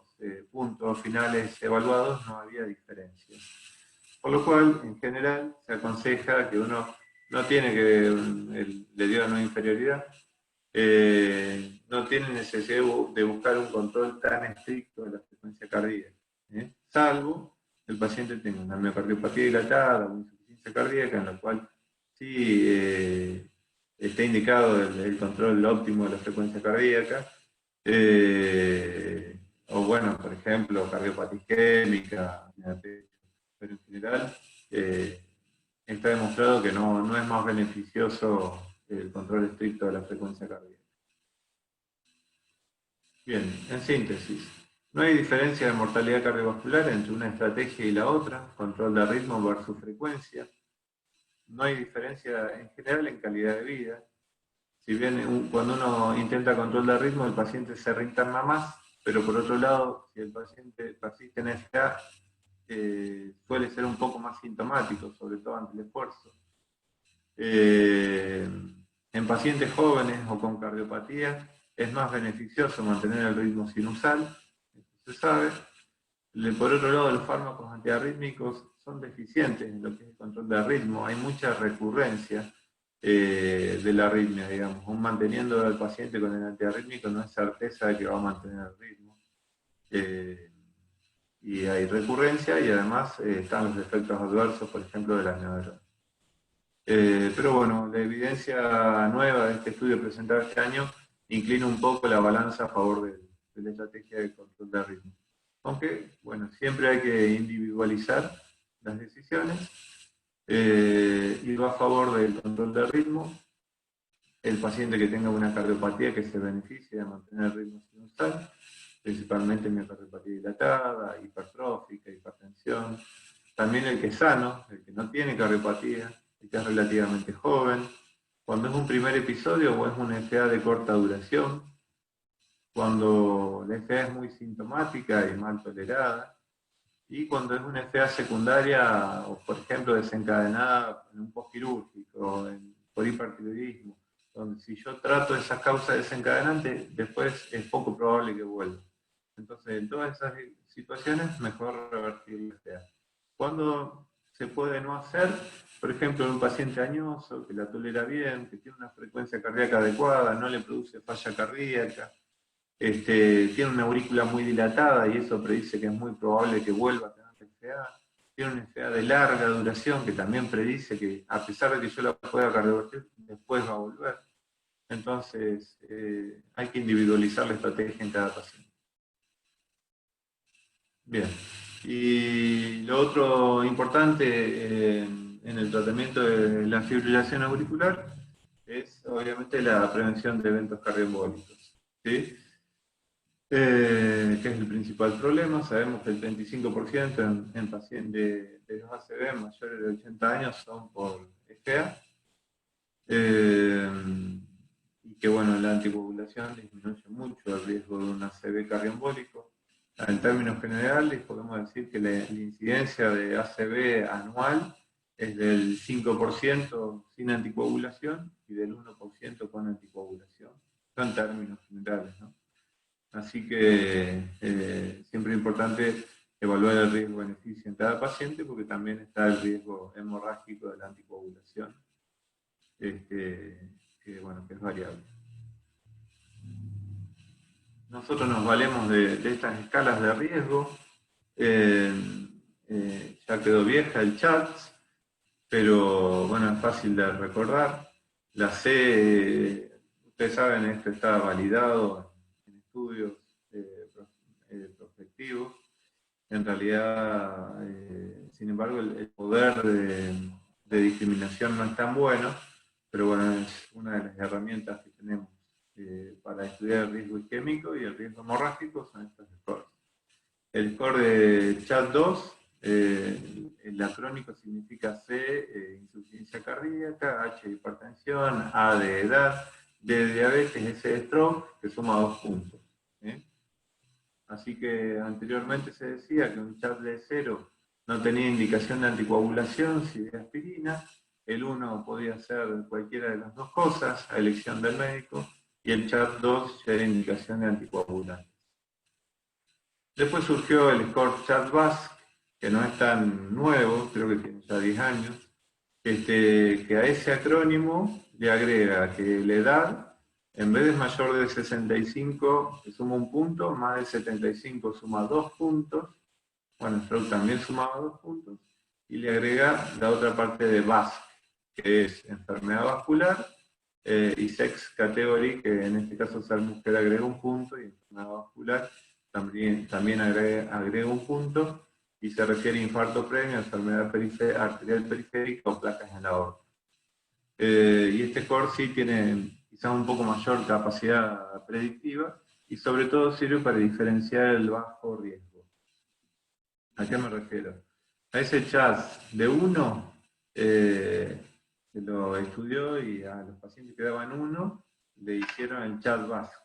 puntos finales evaluados no había diferencia. Por lo cual, en general, se aconseja que uno no tiene que, le dio una inferioridad, no tiene necesidad de buscar un control tan estricto de la frecuencia cardíaca, salvo que el paciente tenga una miocardiopatía dilatada o insuficiencia cardíaca, en la cual sí está indicado el control óptimo de la frecuencia cardíaca, o bueno, por ejemplo, cardiopatía isquémica, pero en general está demostrado que no es más beneficioso el control estricto de la frecuencia cardíaca. Bien, en síntesis, no hay diferencia de mortalidad cardiovascular entre una estrategia y la otra, control de ritmo versus frecuencia. No hay diferencia en general en calidad de vida. Si bien cuando uno intenta control de ritmo, el paciente se reinterna más, pero por otro lado, si el paciente persiste en FA, suele ser un poco más sintomático, sobre todo ante el esfuerzo. En pacientes jóvenes o con cardiopatía es más beneficioso mantener el ritmo sinusal, eso se sabe. Por otro lado, los fármacos antiarrítmicos son deficientes en lo que es el control de ritmo, hay mucha recurrencia de la arritmia, digamos. Manteniendo al paciente con el antiarrítmico no es certeza de que va a mantener el ritmo. Y hay recurrencia y además están los efectos adversos, por ejemplo, de la amiodarona. Pero bueno, la evidencia nueva de este estudio presentado este año inclina un poco la balanza a favor de la estrategia de control de ritmo. Aunque, bueno, siempre hay que individualizar las decisiones y va a favor del control de ritmo el paciente que tenga una cardiopatía que se beneficie de mantener el ritmo sinusal, principalmente miocardiopatía dilatada, hipertrófica, hipertensión. También el que es sano, el que no tiene cardiopatía, el que es relativamente joven, cuando es un primer episodio o es una FA de corta duración, cuando la FA es muy sintomática y mal tolerada, y cuando es una FA secundaria, o por ejemplo desencadenada en un postquirúrgico, por hipertiroidismo, donde si yo trato esas causas desencadenantes, después es poco probable que vuelva. Entonces, en todas esas situaciones, mejor revertir la FA. ¿Cuándo se puede no hacer? Por ejemplo, en un paciente añoso, que la tolera bien, que tiene una frecuencia cardíaca adecuada, no le produce falla cardíaca, tiene una aurícula muy dilatada y eso predice que es muy probable que vuelva a tener FA. Tiene una FA de larga duración que también predice que, a pesar de que yo la pueda cardiovertir, después va a volver. Entonces, hay que individualizar la estrategia en cada paciente. Bien. Y lo otro importante en el tratamiento de la fibrilación auricular es obviamente la prevención de eventos cardioembólicos, ¿sí? Que es el principal problema. Sabemos que el 35% en pacientes de los ACV mayores de 80 años son por FA. Y que bueno, la anticoagulación disminuye mucho el riesgo de un ACV cardioembólico. En términos generales, podemos decir que la incidencia de ACV anual es del 5% sin anticoagulación y del 1% con anticoagulación. Son en términos generales, ¿no? Así que siempre es importante evaluar el riesgo-beneficio en cada paciente porque también está el riesgo hemorrágico de la anticoagulación, que es variable. Nosotros nos valemos de estas escalas de riesgo. Ya quedó vieja el CHATS, pero bueno, es fácil de recordar. La C, ustedes saben, esto está validado en estudios prospectivos. En realidad, sin embargo, el poder de discriminación no es tan bueno, pero bueno, es una de las herramientas que tenemos para estudiar el riesgo isquémico y el riesgo hemorrágico, son estos scores. El score de CHAT2, el acrónico significa C, insuficiencia cardíaca, H, hipertensión, A de edad, D de diabetes, S de stroke, que suma 2 puntos. Así que anteriormente se decía que un CHAT de 0 no tenía indicación de anticoagulación, si de aspirina, el 1 podía ser cualquiera de las dos cosas, a elección del médico, y el CHAT2 ya era indicación de anticoagulante. Después surgió el score CHAT-VASC, que no es tan nuevo, creo que tiene ya 10 años, que a ese acrónimo le agrega que la edad, en vez de mayor de 65, suma 1 punto, más de 75 suma 2 puntos, bueno, Stroke también sumaba 2 puntos, y le agrega la otra parte de VASC, que es enfermedad vascular, y sex category, que en este caso ser mujer agrega 1 punto, y enfermedad vascular también agrega 1 punto, y se refiere a infarto previo, enfermedad arterial periférica o placas en la aorta. Y este score sí tiene quizás un poco mayor capacidad predictiva, y sobre todo sirve para diferenciar el bajo riesgo. ¿A qué me refiero? A ese CHAT de 1, se lo estudió y a los pacientes que daban 1 le hicieron el CHAT básico.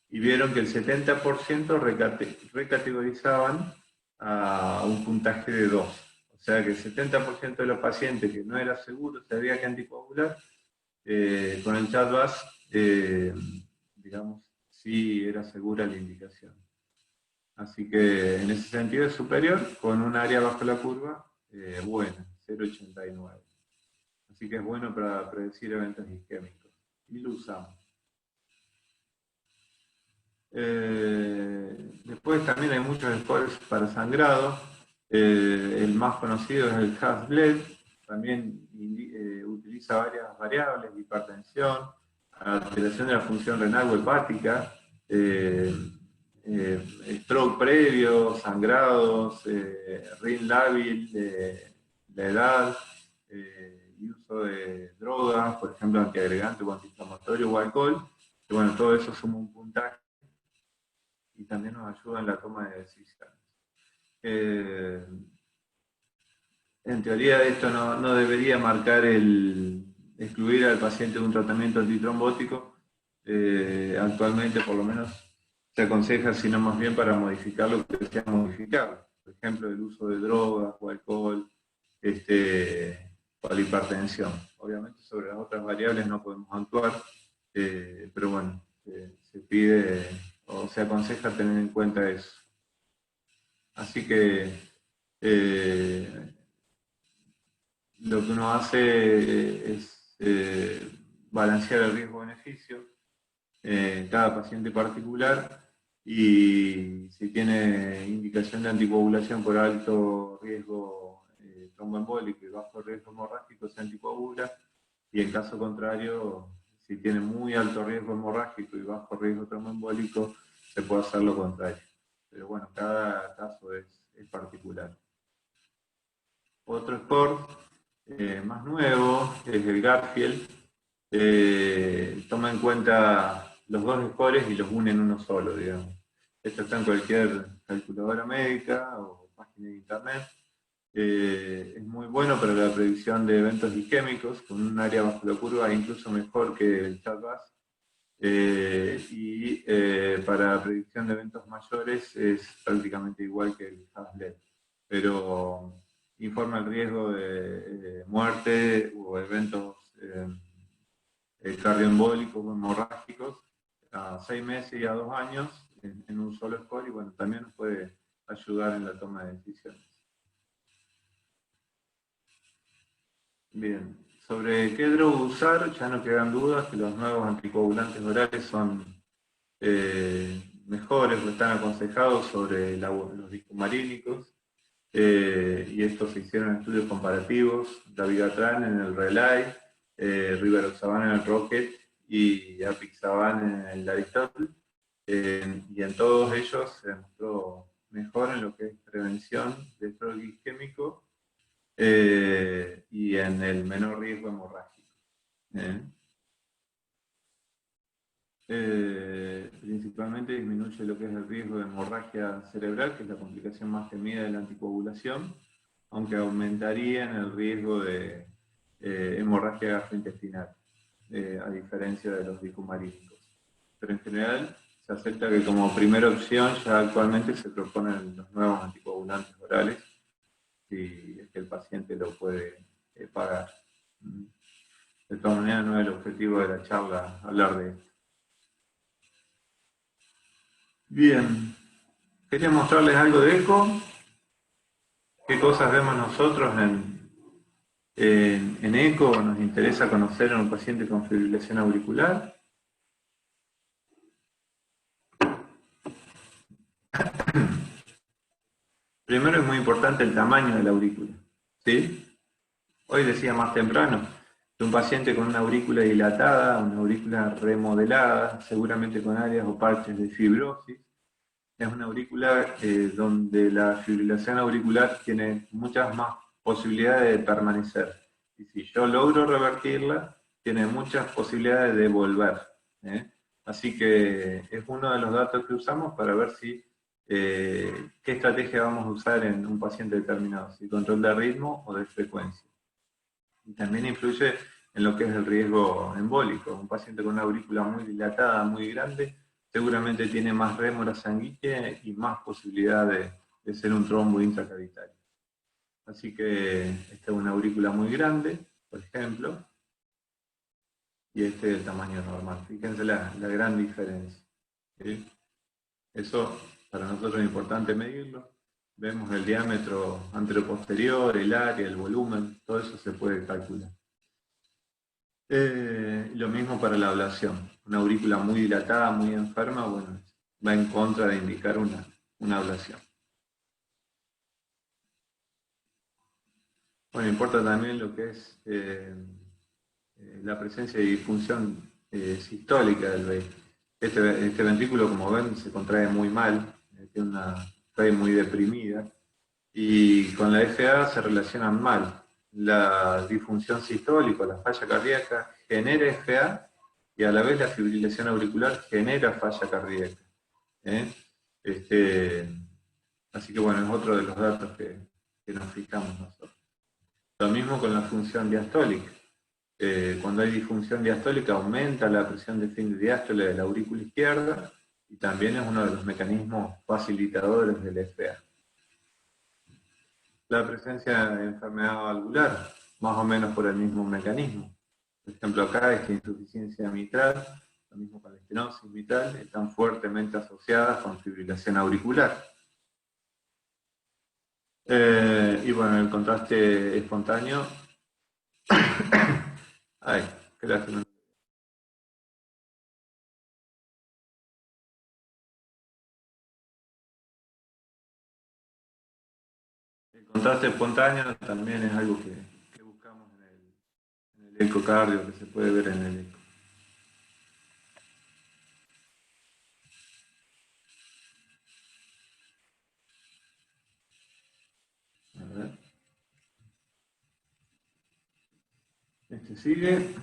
Y vieron que el 70% recategorizaban a un puntaje de 2. O sea que el 70% de los pacientes que no era seguro si había que anticoagular, con el CHAT-VAS, digamos, sí era segura la indicación. Así que en ese sentido es superior, con un área bajo la curva buena, 0,89. Así que es bueno para predecir eventos isquémicos. Y lo usamos. Después también hay muchos scores para sangrado. El más conocido es el Hasbled. También utiliza varias variables, hipertensión, alteración de la función renal o hepática, stroke previo, sangrados, RIN lábil, la edad, y uso de drogas, por ejemplo, antiagregante o antiinflamatorio o alcohol. Y bueno, todo eso suma un puntaje y también nos ayuda en la toma de decisiones. En teoría esto no debería marcar excluir al paciente de un tratamiento antitrombótico. Actualmente por lo menos se aconseja, sino más bien para modificar lo que sea modificable. Por ejemplo, el uso de drogas o alcohol, o la hipertensión. Obviamente sobre las otras variables no podemos actuar, pero bueno, se pide o se aconseja tener en cuenta eso. Así que lo que uno hace es balancear el riesgo-beneficio en cada paciente particular, y si tiene indicación de anticoagulación por alto riesgo tromboembólico y bajo riesgo hemorrágico, se anticoagula, y en caso contrario, si tiene muy alto riesgo hemorrágico y bajo riesgo tromboembólico, se puede hacer lo contrario. pero bueno, cada caso es particular. Otro score más nuevo es el Garfield. Toma en cuenta los dos scores y los une en uno solo, digamos. Esto está en cualquier calculadora médica o página de internet. Es muy bueno para la predicción de eventos isquémicos, con un área bajo la curva incluso mejor que el CHA2. Para predicción de eventos mayores es prácticamente igual que el Haslet, pero informa el riesgo de muerte o eventos cardioembólicos o hemorrágicos a 6 meses y a 2 años en un solo score, y bueno, también nos puede ayudar en la toma de decisiones. Bien, sobre qué droga usar, ya no quedan dudas que los nuevos anticoagulantes orales son mejores o están aconsejados sobre los discomarínicos, y estos se hicieron estudios comparativos, Dabigatran en el Relay, Rivaroxaban en el Rocket y Apixaban en el Aristotle, y en todos ellos se demostró mejor en lo que es prevención de stroke isquémico y en el menor riesgo hemorrágico. Principalmente disminuye lo que es el riesgo de hemorragia cerebral, que es la complicación más temida de la anticoagulación, aunque aumentaría en el riesgo de hemorragia gastrointestinal, a diferencia de los dicumarínicos. Pero en general se acepta que como primera opción ya actualmente se proponen los nuevos anticoagulantes orales, si es que el paciente lo puede pagar. De todas maneras no es el objetivo de la charla hablar de esto. Bien, quería mostrarles algo de eco, qué cosas vemos nosotros en eco, nos interesa conocer a un paciente con fibrilación auricular. Primero es muy importante el tamaño de la aurícula, ¿sí? Hoy decía más temprano, que un paciente con una aurícula dilatada, una aurícula remodelada, seguramente con áreas o parches de fibrosis, es una aurícula donde la fibrilación auricular tiene muchas más posibilidades de permanecer. Y si yo logro revertirla, tiene muchas posibilidades de volver. Así que es uno de los datos que usamos para ver si qué estrategia vamos a usar en un paciente determinado, si control de ritmo o de frecuencia. Y también influye en lo que es el riesgo embólico. Un paciente con una aurícula muy dilatada, muy grande, seguramente tiene más rémora sanguínea y más posibilidad de ser un trombo intracavitario. Así que esta es una aurícula muy grande, por ejemplo, y este es el tamaño normal. Fíjense la gran diferencia. ¿Sí? Eso para nosotros es importante medirlo. Vemos el diámetro anteroposterior, el área, el volumen, todo eso se puede calcular. Lo mismo para la ablación. Una aurícula muy dilatada, muy enferma, bueno, va en contra de indicar una ablación. Bueno, importa también lo que es la presencia de disfunción sistólica del vehículo. Este ventrículo, como ven, se contrae muy mal, tiene una fe muy deprimida, y con la FA se relacionan mal. La disfunción sistólica, la falla cardíaca, genera FA, y a la vez la fibrilación auricular genera falla cardíaca. Así que bueno, es otro de los datos que nos fijamos nosotros. Lo mismo con la función diastólica. Cuando hay disfunción diastólica aumenta la presión de fin de diástole de la aurícula izquierda, y también es uno de los mecanismos facilitadores del FA. La presencia de enfermedad valvular, más o menos por el mismo mecanismo. Por ejemplo, acá esta insuficiencia mitral, lo mismo con la estenosis mitral, están fuertemente asociadas con fibrilación auricular. Y bueno, el contraste espontáneo. Ay, qué lástima. El contraste espontáneo también es algo que buscamos en el ecocardio, que se puede ver en el eco. Sigue.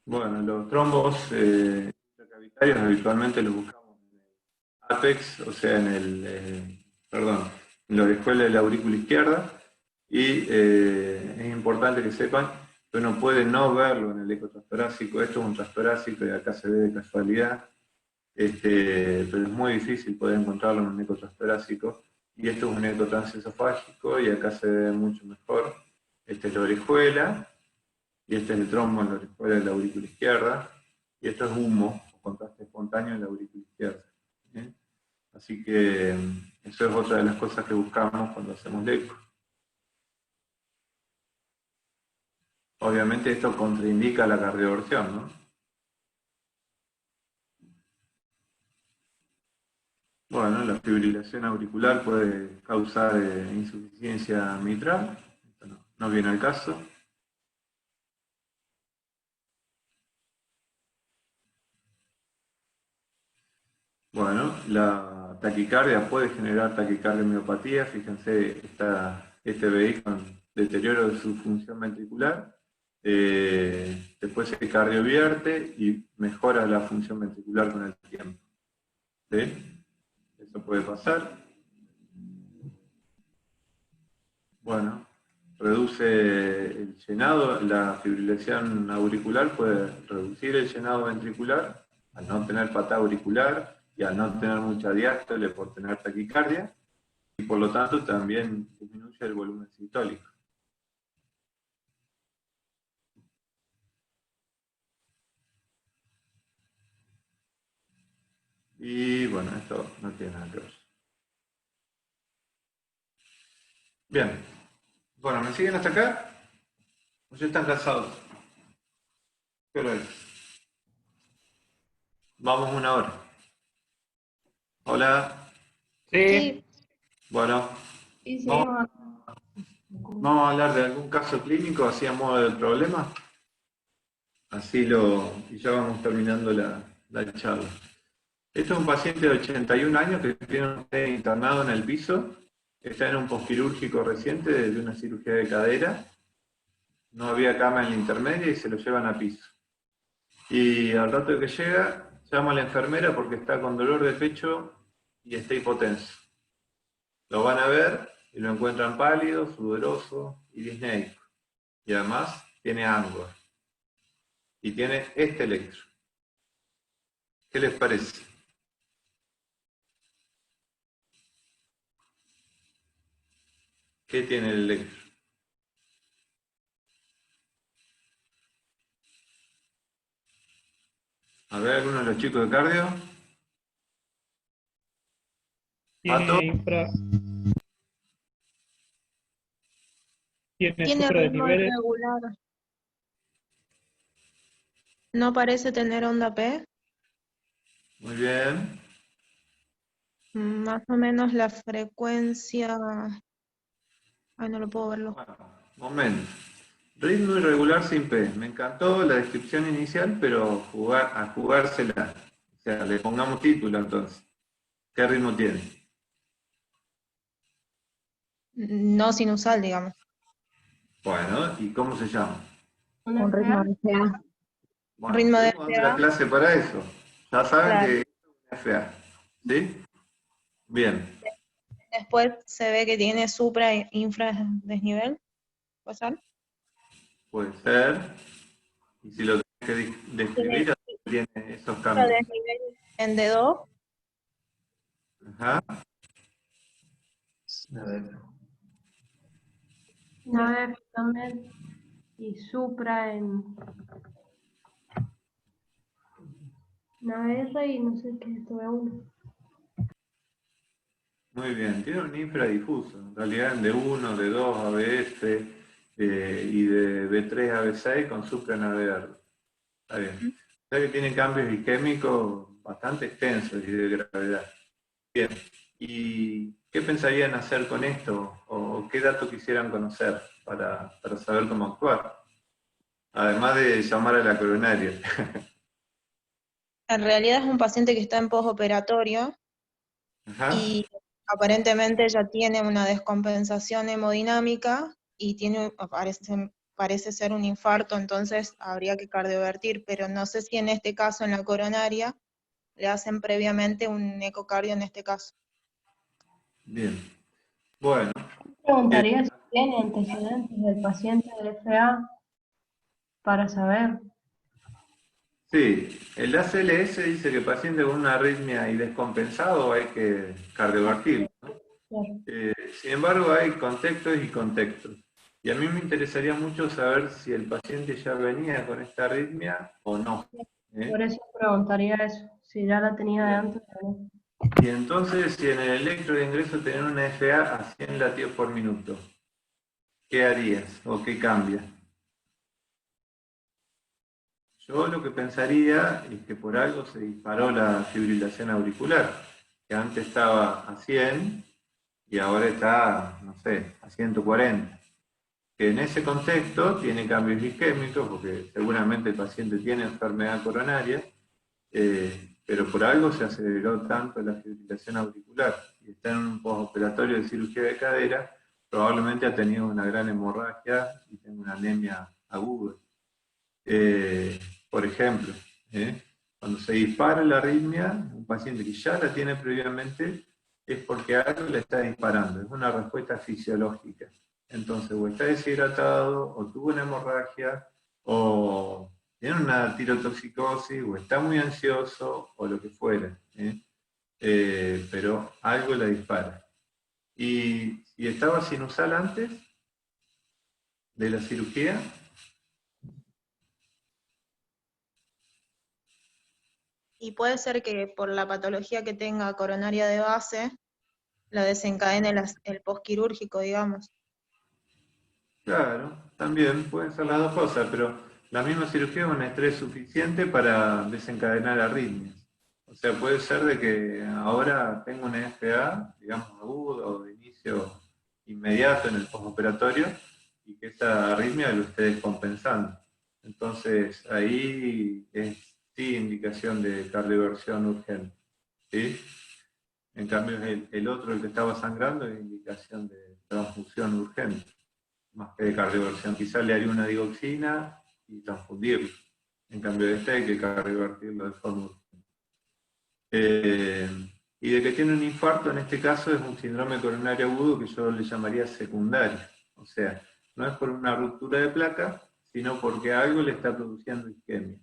Bueno, los trombos intercavitarios habitualmente los buscamos en el ápex, o sea, en la orejuela de la aurícula izquierda, y es importante que sepan que uno puede no verlo en el eco transtorácico. Esto es un transtorácico y acá se ve de casualidad, pero es muy difícil poder encontrarlo en un eco transtorácico, y esto es un eco transesofágico y acá se ve mucho mejor. Esta es la orejuela, y este es el trombo en la orejuela de la aurícula izquierda, y esto es humo, o contraste espontáneo en la aurícula izquierda. ¿Bien? Así que eso es otra de las cosas que buscamos cuando hacemos el eco. Obviamente esto contraindica la cardioversión, ¿no? Bueno, la fibrilación auricular puede causar insuficiencia mitral, esto no viene al caso. Bueno, la taquicardia puede generar taquicardia-miopatía. Fíjense, este veí con deterioro de su función ventricular. Después se cardiovierte y mejora la función ventricular con el tiempo. ¿Sí? Eso puede pasar. Bueno, reduce el llenado, la fibrilación auricular puede reducir el llenado ventricular al no tener patada auricular y al no tener mucha diástole por tener taquicardia, y por lo tanto también disminuye el volumen sistólico. Y bueno, esto no tiene nada que ver. Bien. Bueno, ¿me siguen hasta acá? ¿O ya están cansados? ¿Qué hora es? Vamos 1 hora. Hola. Sí. Bueno, Sí, vamos, seguimos acá. vamos a hablar de algún caso clínico, así a modo de problema. Y ya vamos terminando la charla. Esto es un paciente de 81 años que tiene internado en el piso, está en un posquirúrgico reciente de una cirugía de cadera, no había cama en la intermedia y se lo llevan a piso. Y al rato de que llega, llama a la enfermera porque está con dolor de pecho y está hipotenso. Lo van a ver y lo encuentran pálido, sudoroso y disneico. Y además tiene angor. Y tiene este electro. ¿Qué les parece? ¿Qué tiene el electro? A ver, algunos de los chicos de cardio. Pato. Tiene Tiene ritmo supradesniveles. irregular. No parece tener onda P. Muy bien. Más o menos la frecuencia. Ay, no lo puedo verlo. Bueno, momento. Ritmo irregular sin P. Me encantó la descripción inicial, pero a jugársela. O sea, le pongamos título entonces. ¿Qué ritmo tiene? No sinusal, digamos. Bueno, ¿y cómo se llama? Un ritmo de FA. Bueno, Ritmo de tenemos otra FA. clase para eso. Ya saben Claro. que es una FA. ¿Sí? Bien. Después se ve que tiene supra e infra desnivel. ¿Puede ser? Puede ser. Y si lo tenés que describir, tiene esos Supra cambios. desnivel en D2. Ajá. Naver también. Y Supra en Naver y no sé qué es esto de uno. Muy bien, tiene un infradifuso, en realidad en D1, D2, ABF y de B3 a B6 con supranavear. Está bien. O sea que tiene cambios isquémicos bastante extensos y de gravedad. Bien, ¿y qué pensarían hacer con esto? ¿O qué datos quisieran conocer para saber cómo actuar? Además de llamar a la coronaria. En realidad es un paciente que está en postoperatorio Ajá. y aparentemente ya tiene una descompensación hemodinámica y parece ser un infarto, entonces habría que cardiovertir, pero no sé si en este caso, en la coronaria, le hacen previamente un ecocardio en este caso. Bien. Bueno, Preguntaría si tiene antecedentes del paciente de FA para saber. sí, el ACLS dice que paciente con una arritmia y descompensado hay que cardiovertirlo, ¿no? Claro. Sin embargo, hay contextos y contextos. Y a mí me interesaría mucho saber si el paciente ya venía con esta arritmia o no. Por eso preguntaría eso, si ya la tenía de antes o no. Y entonces, si en el electro de ingreso tenés una FA a 100 latidos por minuto, ¿qué harías o qué cambia? Yo lo que pensaría es que por algo se disparó la fibrilación auricular, que antes estaba a 100 y ahora está, no sé, a 140. Que en ese contexto tiene cambios isquémicos, porque seguramente el paciente tiene enfermedad coronaria, pero por algo se aceleró tanto la fibrilación auricular y está en un postoperatorio de cirugía de cadera, probablemente ha tenido una gran hemorragia y tiene una anemia aguda. Por ejemplo, cuando se dispara la arritmia, un paciente que ya la tiene previamente, es porque algo le está disparando, es una respuesta fisiológica. Entonces, o está deshidratado, o tuvo una hemorragia, o tiene una tirotoxicosis, o está muy ansioso, o lo que fuera. Pero algo la dispara. Y estaba sinusal antes de la cirugía. Y puede ser que por la patología que tenga coronaria de base, la desencadene el postquirúrgico, digamos. Claro, también pueden ser las dos cosas, pero la misma cirugía es un estrés suficiente para desencadenar arritmias. O sea, puede ser de que ahora tengo una FA, digamos, aguda o de inicio inmediato en el postoperatorio y que esa arritmia lo esté descompensando. Entonces, ahí es sí indicación de cardioversión urgente. ¿Sí? En cambio, el otro, el que estaba sangrando, es indicación de transfusión urgente, más que de cardioversión. Quizás le haría una digoxina y transfundirlo. En cambio, este hay que cardiovertirlo de forma urgente. Y de que tiene un infarto, en este caso, es un síndrome coronario agudo que yo le llamaría secundario. O sea, no es por una ruptura de placa, sino porque algo le está produciendo isquemia,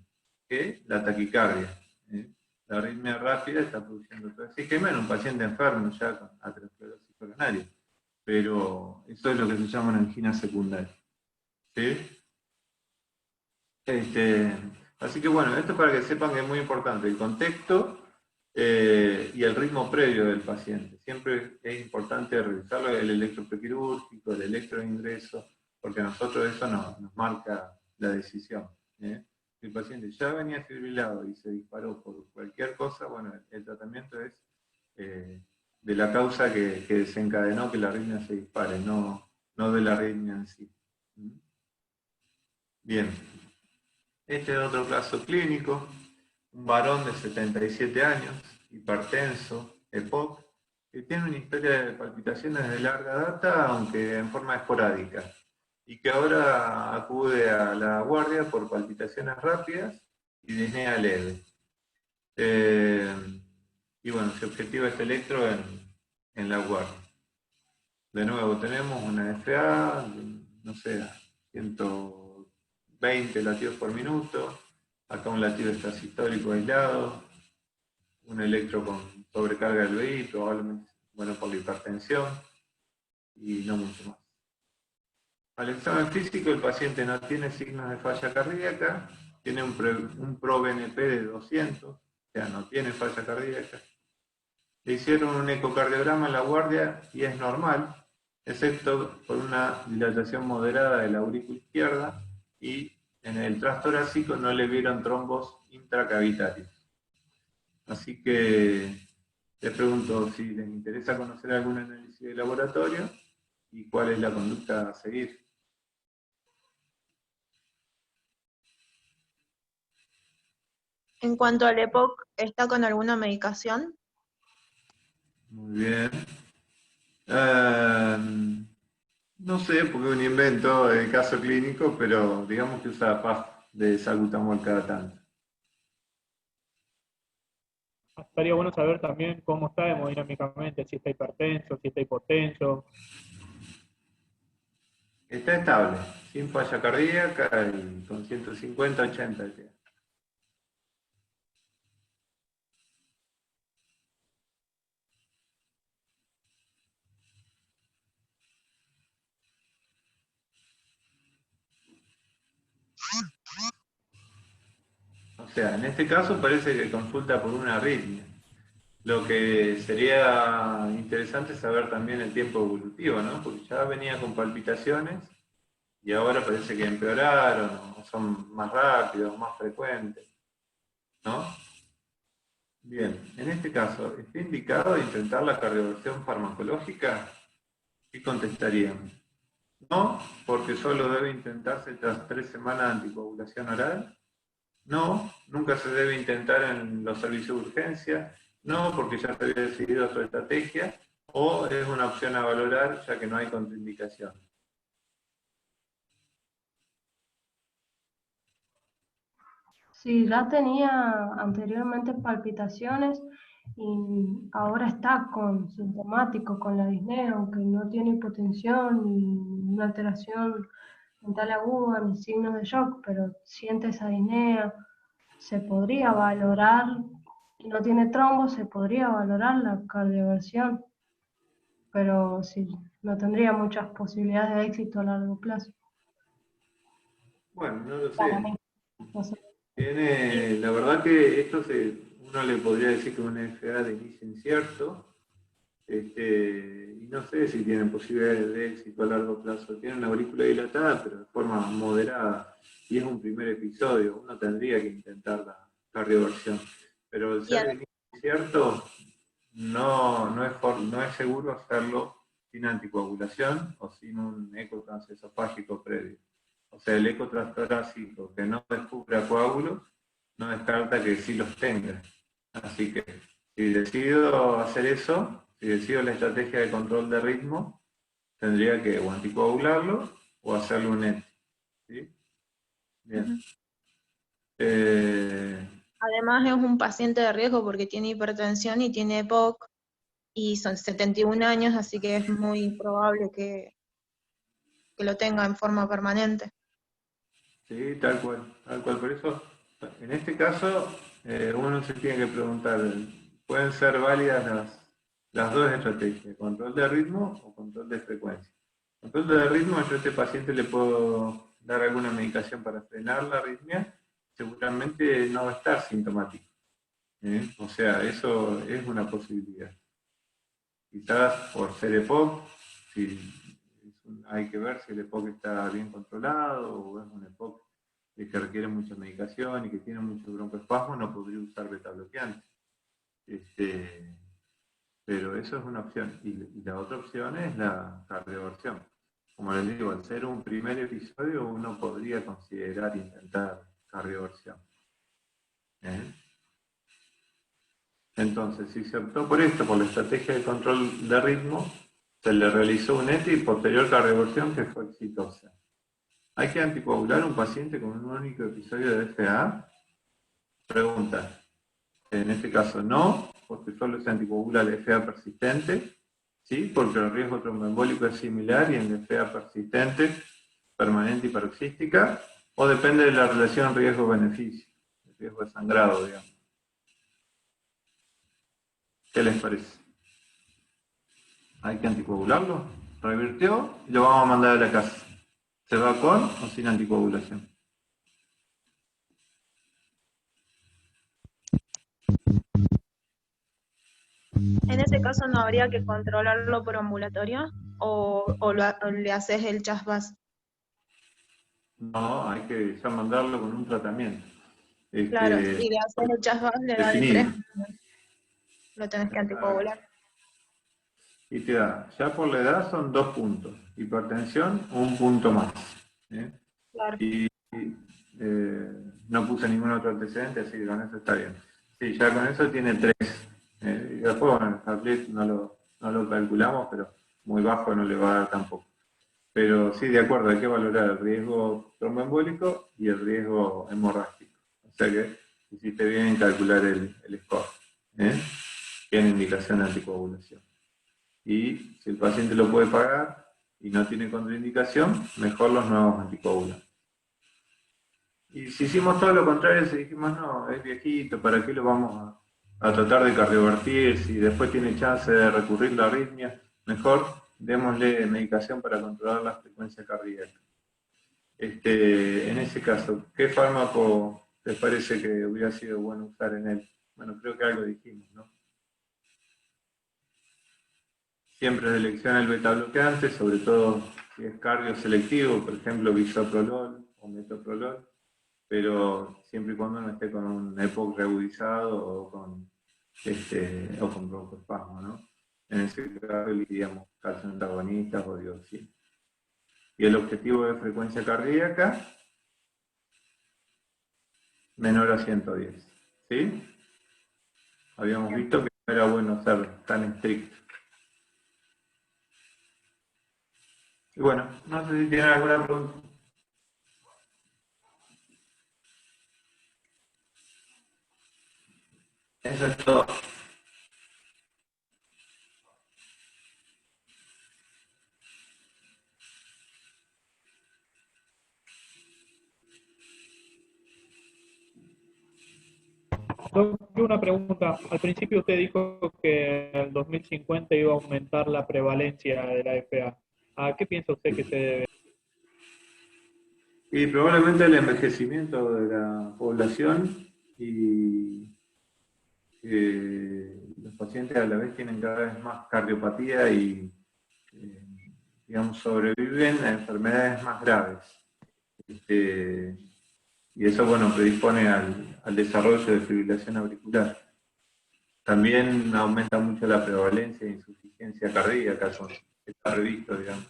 que es la taquicardia. La arritmia rápida está produciendo toda esa isquemia en un paciente enfermo ya con aterosclerosis coronaria. Pero eso es lo que se llama una angina secundaria. ¿Sí? Así que bueno, esto para que sepan que es muy importante, el contexto y el ritmo previo del paciente. Siempre es importante revisarlo, el electroprequirúrgico, el electroingreso, porque a nosotros eso nos marca la decisión. Si el paciente ya venía fibrilado y se disparó por cualquier cosa, bueno, el tratamiento es de la causa que desencadenó que la arritmia se dispare, no de la arritmia en sí. Bien. Este es otro caso clínico, un varón de 77 años, hipertenso, EPOC, que tiene una historia de palpitaciones de larga data, aunque en forma esporádica, y que ahora acude a la guardia por palpitaciones rápidas y disnea leve. Y bueno, se objetiva este electro en la guardia. De nuevo, tenemos una FA, no sé, 120 latidos por minuto, acá un latido sistólico aislado, un electro con sobrecarga del VI, probablemente, bueno, por la hipertensión, y no mucho más. Al examen físico, el paciente no tiene signos de falla cardíaca, tiene un ProBNP de 200, o sea, no tiene falla cardíaca. Le hicieron un ecocardiograma en la guardia y es normal, excepto por una dilatación moderada de la aurícula izquierda, y en el transtorácico no le vieron trombos intracavitarios. Así que les pregunto si les interesa conocer algún análisis de laboratorio y cuál es la conducta a seguir. En cuanto al EPOC, ¿está con alguna medicación? Muy bien. Eh, no sé, porque es un invento de caso clínico, pero digamos que usa pasta de salbutamol cada tanto. Estaría bueno saber también cómo está hemodinámicamente, si está hipertenso, si está hipotenso. Está estable, sin falla cardíaca y con 150-80. O sea, en este caso parece que consulta por una arritmia. Lo que sería interesante es saber también el tiempo evolutivo, ¿no? Porque ya venía con palpitaciones y ahora parece que empeoraron, o son más rápidos, más frecuentes, ¿no? Bien, en este caso, ¿está indicado intentar la cardioversión farmacológica? ¿Qué contestaríamos? No, porque solo debe intentarse tras 3 semanas de anticoagulación oral. No, nunca se debe intentar en los servicios de urgencia. No, porque ya se había decidido su estrategia. O es una opción a valorar ya que no hay contraindicación. Sí, ya tenía anteriormente palpitaciones y ahora está con sintomático, con la disnea, aunque no tiene hipotensión ni una alteración mental aguda ni signos de shock, pero siente esa disnea. Se podría valorar, y no tiene trombo, se podría valorar la cardioversión, pero sí, no tendría muchas posibilidades de éxito a largo plazo. Bueno, no lo Para sé. mí, no sé. La verdad que uno le podría decir que es una FA de inicio incierto, y no sé si tienen posibilidades de éxito a largo plazo. Tienen una aurícula dilatada, pero de forma moderada, y es un primer episodio. Uno tendría que intentar la cardioversión. Pero al Y ser de inicio incierto, no es seguro hacerlo sin anticoagulación o sin un eco transesofágico previo. O sea, el eco transtorácico que no descubra coágulos no descarta que sí los tenga. Así que si decido hacer eso, si decido la estrategia de control de ritmo, tendría que o anticoagularlo o hacerle un ET. ¿Sí? Bien. además es un paciente de riesgo porque tiene hipertensión y tiene EPOC y son 71 años, así que es muy probable que lo tenga en forma permanente. Sí, tal cual, tal cual. Por eso, en este caso, uno se tiene que preguntar, ¿pueden ser válidas las dos estrategias, control de ritmo o control de frecuencia? Control de ritmo, yo a este paciente le puedo dar alguna medicación para frenar la arritmia, seguramente no va a estar sintomático. O sea, eso es una posibilidad. Quizás por ser EPOC, si hay que ver si el EPOC está bien controlado o es un EPOC que requiere mucha medicación y que tiene mucho broncoespasmo, no podría usar beta-bloqueante. Pero eso es una opción. Y la otra opción es la cardioversión. Como les digo, al ser un primer episodio, uno podría considerar intentar cardioversión. Entonces, si se optó por esto, por la estrategia de control de ritmo, se le realizó un ETI y posterior cardioversión que fue exitosa. ¿Hay que anticoagular a un paciente con un único episodio de FA? Pregunta. En este caso no, porque solo se anticoagula la FA persistente, ¿sí? Porque el riesgo tromboembólico es similar y en la FA persistente, permanente y paroxística, o depende de la relación riesgo-beneficio, el riesgo de sangrado, digamos. ¿Qué les parece? ¿Hay que anticoagularlo? Revirtió y lo vamos a mandar a la casa. ¿Se va con o sin anticoagulación? En ese caso no habría que controlarlo por ambulatorio o le haces el chasbas. No, hay que ya mandarlo con un tratamiento. Claro, si le haces el chasbas le da Definido. D3, lo tenés que anticoagular. Y te da, ya por la edad son 2 puntos. Hipertensión, 1 punto más. Claro. Y No puse ningún otro antecedente, así que con eso está bien. Sí, ya con eso tiene 3. Y después, bueno, el Hablet no lo calculamos, pero muy bajo no le va a dar tampoco. Pero sí, de acuerdo, hay que valorar el riesgo tromboembólico y el riesgo hemorrágico. O sea que hiciste bien en calcular el score. Tiene indicación de anticoagulación. Y si el paciente lo puede pagar y no tiene contraindicación, mejor los nuevos anticoagulantes. Y si hicimos todo lo contrario, si dijimos, no, es viejito, ¿para qué lo vamos a tratar de cardiovertir? Si después tiene chance de recurrir la arritmia, mejor démosle medicación para controlar la frecuencia cardíaca. En ese caso, ¿qué fármaco les parece que hubiera sido bueno usar en él? Bueno, creo que algo dijimos, ¿no? Siempre de elección el beta bloqueante, sobre todo si es cardio-selectivo, por ejemplo, bisoprolol o metoprolol, pero siempre y cuando no esté con un EPOC reagudizado o con broncoespasmo, ¿no? En ese caso elegiríamos calcio antagonistas o dioxina. Y el objetivo de frecuencia cardíaca, menor a 110. ¿Sí? Habíamos visto que no era bueno ser tan estricto. Y bueno, no sé si tienen alguna pregunta. Eso es todo. Doc, una pregunta. Al principio usted dijo que en el 2050 iba a aumentar la prevalencia de la FA. ¿A qué piensa usted que se debe? Y probablemente el envejecimiento de la población y los pacientes a la vez tienen cada vez más cardiopatía y, digamos, sobreviven a enfermedades más graves. Y eso, bueno, predispone al desarrollo de fibrilación auricular. También aumenta mucho la prevalencia de insuficiencia cardíaca, está previsto, digamos.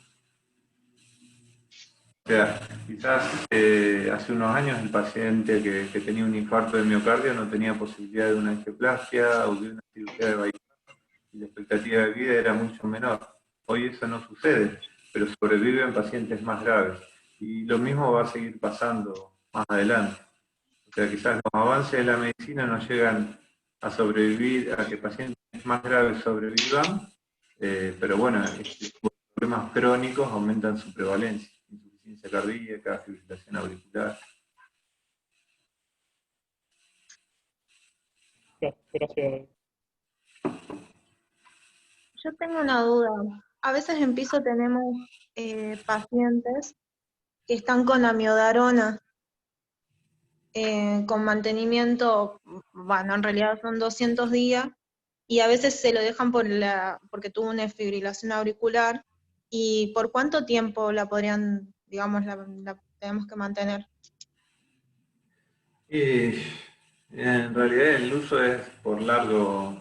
O sea, quizás hace unos años el paciente que tenía un infarto de miocardio no tenía posibilidad de una angioplastia o de una cirugía de bypass y la expectativa de vida era mucho menor. Hoy eso no sucede, pero sobreviven pacientes más graves. Y lo mismo va a seguir pasando más adelante. O sea, quizás los avances de la medicina nos llegan a sobrevivir, a que pacientes más graves sobrevivan, pero bueno, los problemas crónicos aumentan su prevalencia. Insuficiencia cardíaca, fibrilación auricular. Gracias. Yo tengo una duda. A veces en piso tenemos pacientes que están con amiodarona, con mantenimiento, bueno, en realidad son 200 días, y a veces se lo dejan porque tuvo una fibrilación auricular. ¿Y por cuánto tiempo la podrían, digamos, la tenemos que mantener? Y en realidad el uso es por largo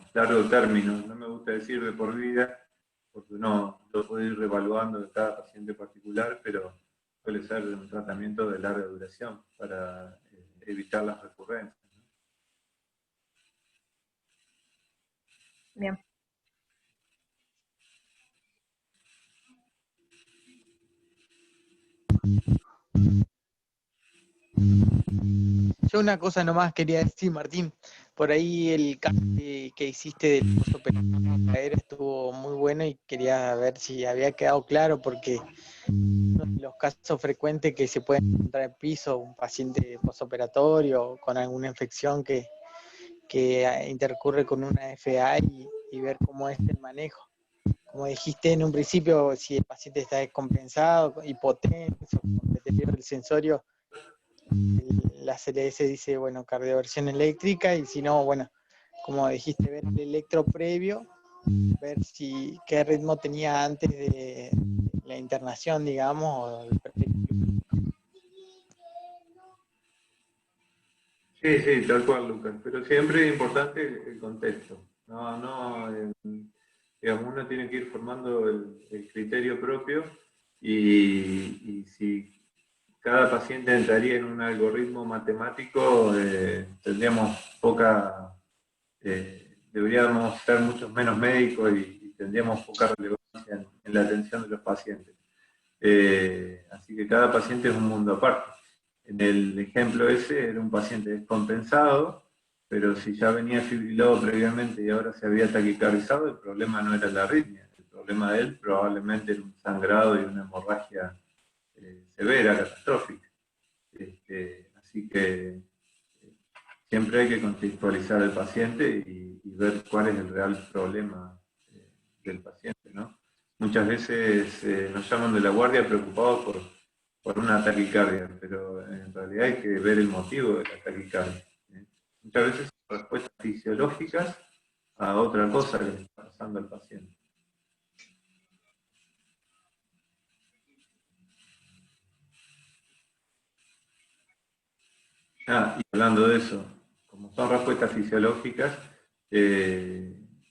término. No me gusta decir de por vida, porque uno lo puede ir reevaluando de cada paciente particular, pero suele ser un tratamiento de larga duración para evitar las recurrencias. Bien. Yo una cosa nomás quería decir, Martín, por ahí el caso que hiciste del postoperatorio caer estuvo muy bueno y quería ver si había quedado claro, porque uno de los casos frecuentes que se puede encontrar en piso, un paciente postoperatorio con alguna infección que intercurre con una FA y ver cómo es el manejo. Como dijiste en un principio, si el paciente está descompensado, hipotenso, con deterioro del sensorio, la CLS dice, bueno, cardioversión eléctrica, y si no, bueno, como dijiste, ver el electro previo, ver qué ritmo tenía antes de la internación, digamos, o el Sí, sí, tal cual, Lucas. Pero siempre es importante el contexto. Digamos, uno tiene que ir formando el criterio propio y si cada paciente entraría en un algoritmo matemático, tendríamos deberíamos ser muchos menos médicos y tendríamos poca relevancia en la atención de los pacientes. Así que cada paciente es un mundo aparte. En el ejemplo ese era un paciente descompensado, pero si ya venía fibrilado previamente y ahora se había taquicardizado, el problema no era la arritmia. El problema de él probablemente era un sangrado y una hemorragia severa, catastrófica. Así que siempre hay que contextualizar al paciente y ver cuál es el real problema del paciente, ¿no? Muchas veces nos llaman de la guardia preocupados por una taquicardia, pero en realidad hay que ver el motivo de la taquicardia. Muchas veces son respuestas fisiológicas a otra cosa que le está pasando al paciente. Y hablando de eso, como son respuestas fisiológicas,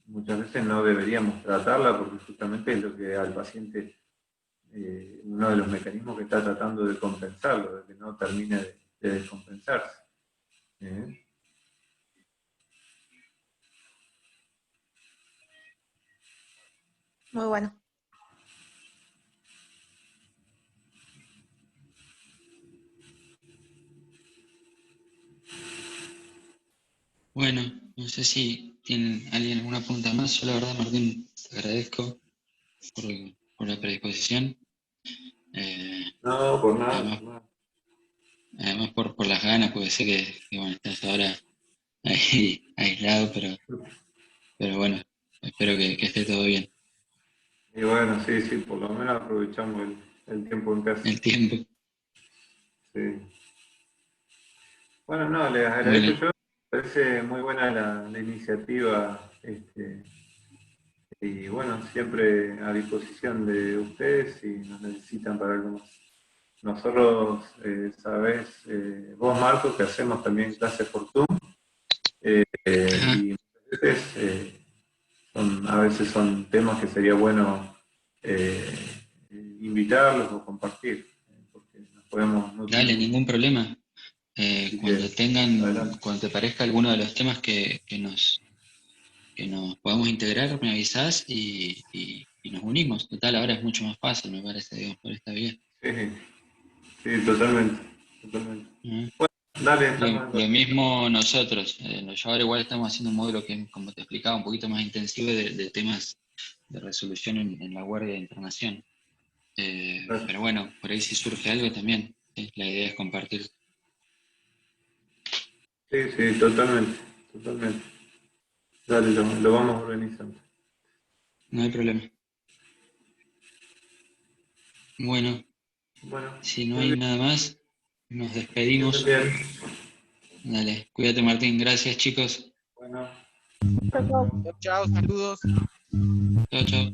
muchas veces no deberíamos tratarla porque justamente es lo que al paciente, uno de los mecanismos que está tratando de compensarlo, de que no termine de descompensarse. Muy bueno. Bueno, no sé si tienen alguien alguna pregunta más. Yo la verdad, Martín, te agradezco por la predisposición. No, por nada. Además, por nada. además por las ganas, puede ser que bueno, estás ahora ahí aislado, pero bueno, espero que esté todo bien. Y bueno, sí, por lo menos aprovechamos el tiempo en casa. El tiempo. Sí. Bueno, no, les agradezco Bueno, yo. Me parece muy buena la iniciativa. Y bueno, siempre a disposición de ustedes si nos necesitan para algo más. Nosotros, sabés, vos Marco, que hacemos también clases por Zoom, y muchas veces, a veces son temas que sería bueno invitarlos o compartir, porque nos podemos nutrir. dale, ningún problema. Adelante. Cuando te parezca alguno de los temas que nos podamos integrar, me avisás y nos unimos. Total, ahora es mucho más fácil, me parece, digamos, por esta vía. Sí, totalmente. ¿Mm? Bueno, dale, estamos Lo mismo nosotros. Yo ahora igual estamos haciendo un módulo que, como te explicaba, un poquito más intensivo de temas de resolución en la guardia de internación. Pero bueno, por ahí si surge algo también, ¿sí? La idea es compartir. Sí, totalmente. Dale, lo vamos organizando. No hay problema. Bueno, Bueno, si no muy hay bien. nada más, nos despedimos. Bien. Dale, cuídate Martín, gracias chicos. Bueno. Chao, saludos. Chao, chao.